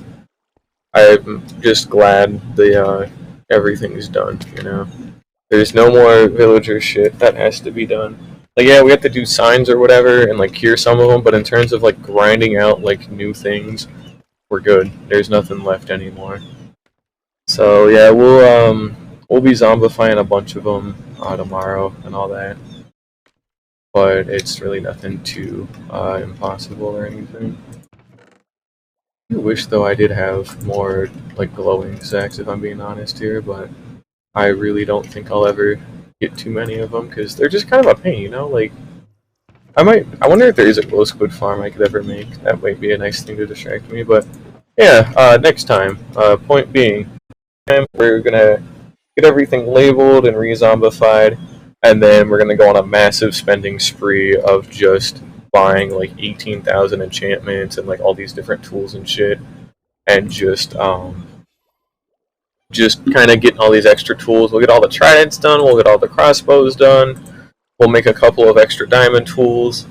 I'm just glad everything's done, There's no more villager shit that has to be done. Yeah, we have to do signs or whatever and cure some of them, but in terms of grinding out new things, we're good. There's nothing left anymore. So yeah, We'll be zombifying a bunch of them tomorrow and all that. But it's really nothing too impossible or anything. I wish, though, I did have more like glowing sacks, if I'm being honest here, but I really don't think I'll ever get too many of them because they're just kind of a pain, you know? Like, I wonder if there is a glow squid farm I could ever make. That might be a nice thing to distract me, but yeah, next time. Point being, we're gonna get everything labeled and re-zombified, and then we're gonna go on a massive spending spree of just buying like 18,000 enchantments and like all these different tools and shit, and just kind of getting all these extra tools. We'll get all the tridents done. We'll get all the crossbows done. We'll make a couple of extra diamond tools.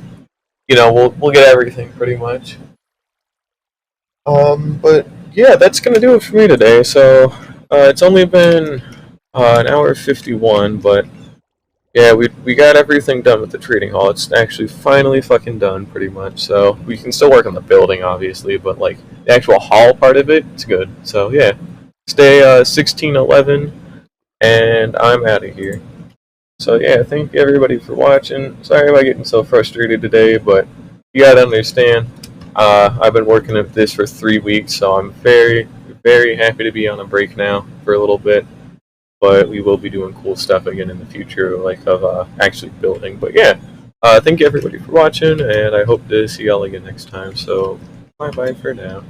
You know, we'll get everything pretty much. But yeah, that's gonna do it for me today. So it's only been an hour 51, but yeah, we got everything done with the trading hall. It's actually finally fucking done, pretty much. So we can still work on the building, obviously, but like the actual hall part of it, it's good. So yeah, stay 1611, and I'm out of here. So yeah, thank you everybody for watching. Sorry about getting so frustrated today, but you gotta understand, I've been working at this for 3 weeks, so I'm very, very happy to be on a break now for a little bit. But we will be doing cool stuff again in the future, like of actually building. But yeah, thank you everybody for watching, and I hope to see y'all again next time. So bye bye for now.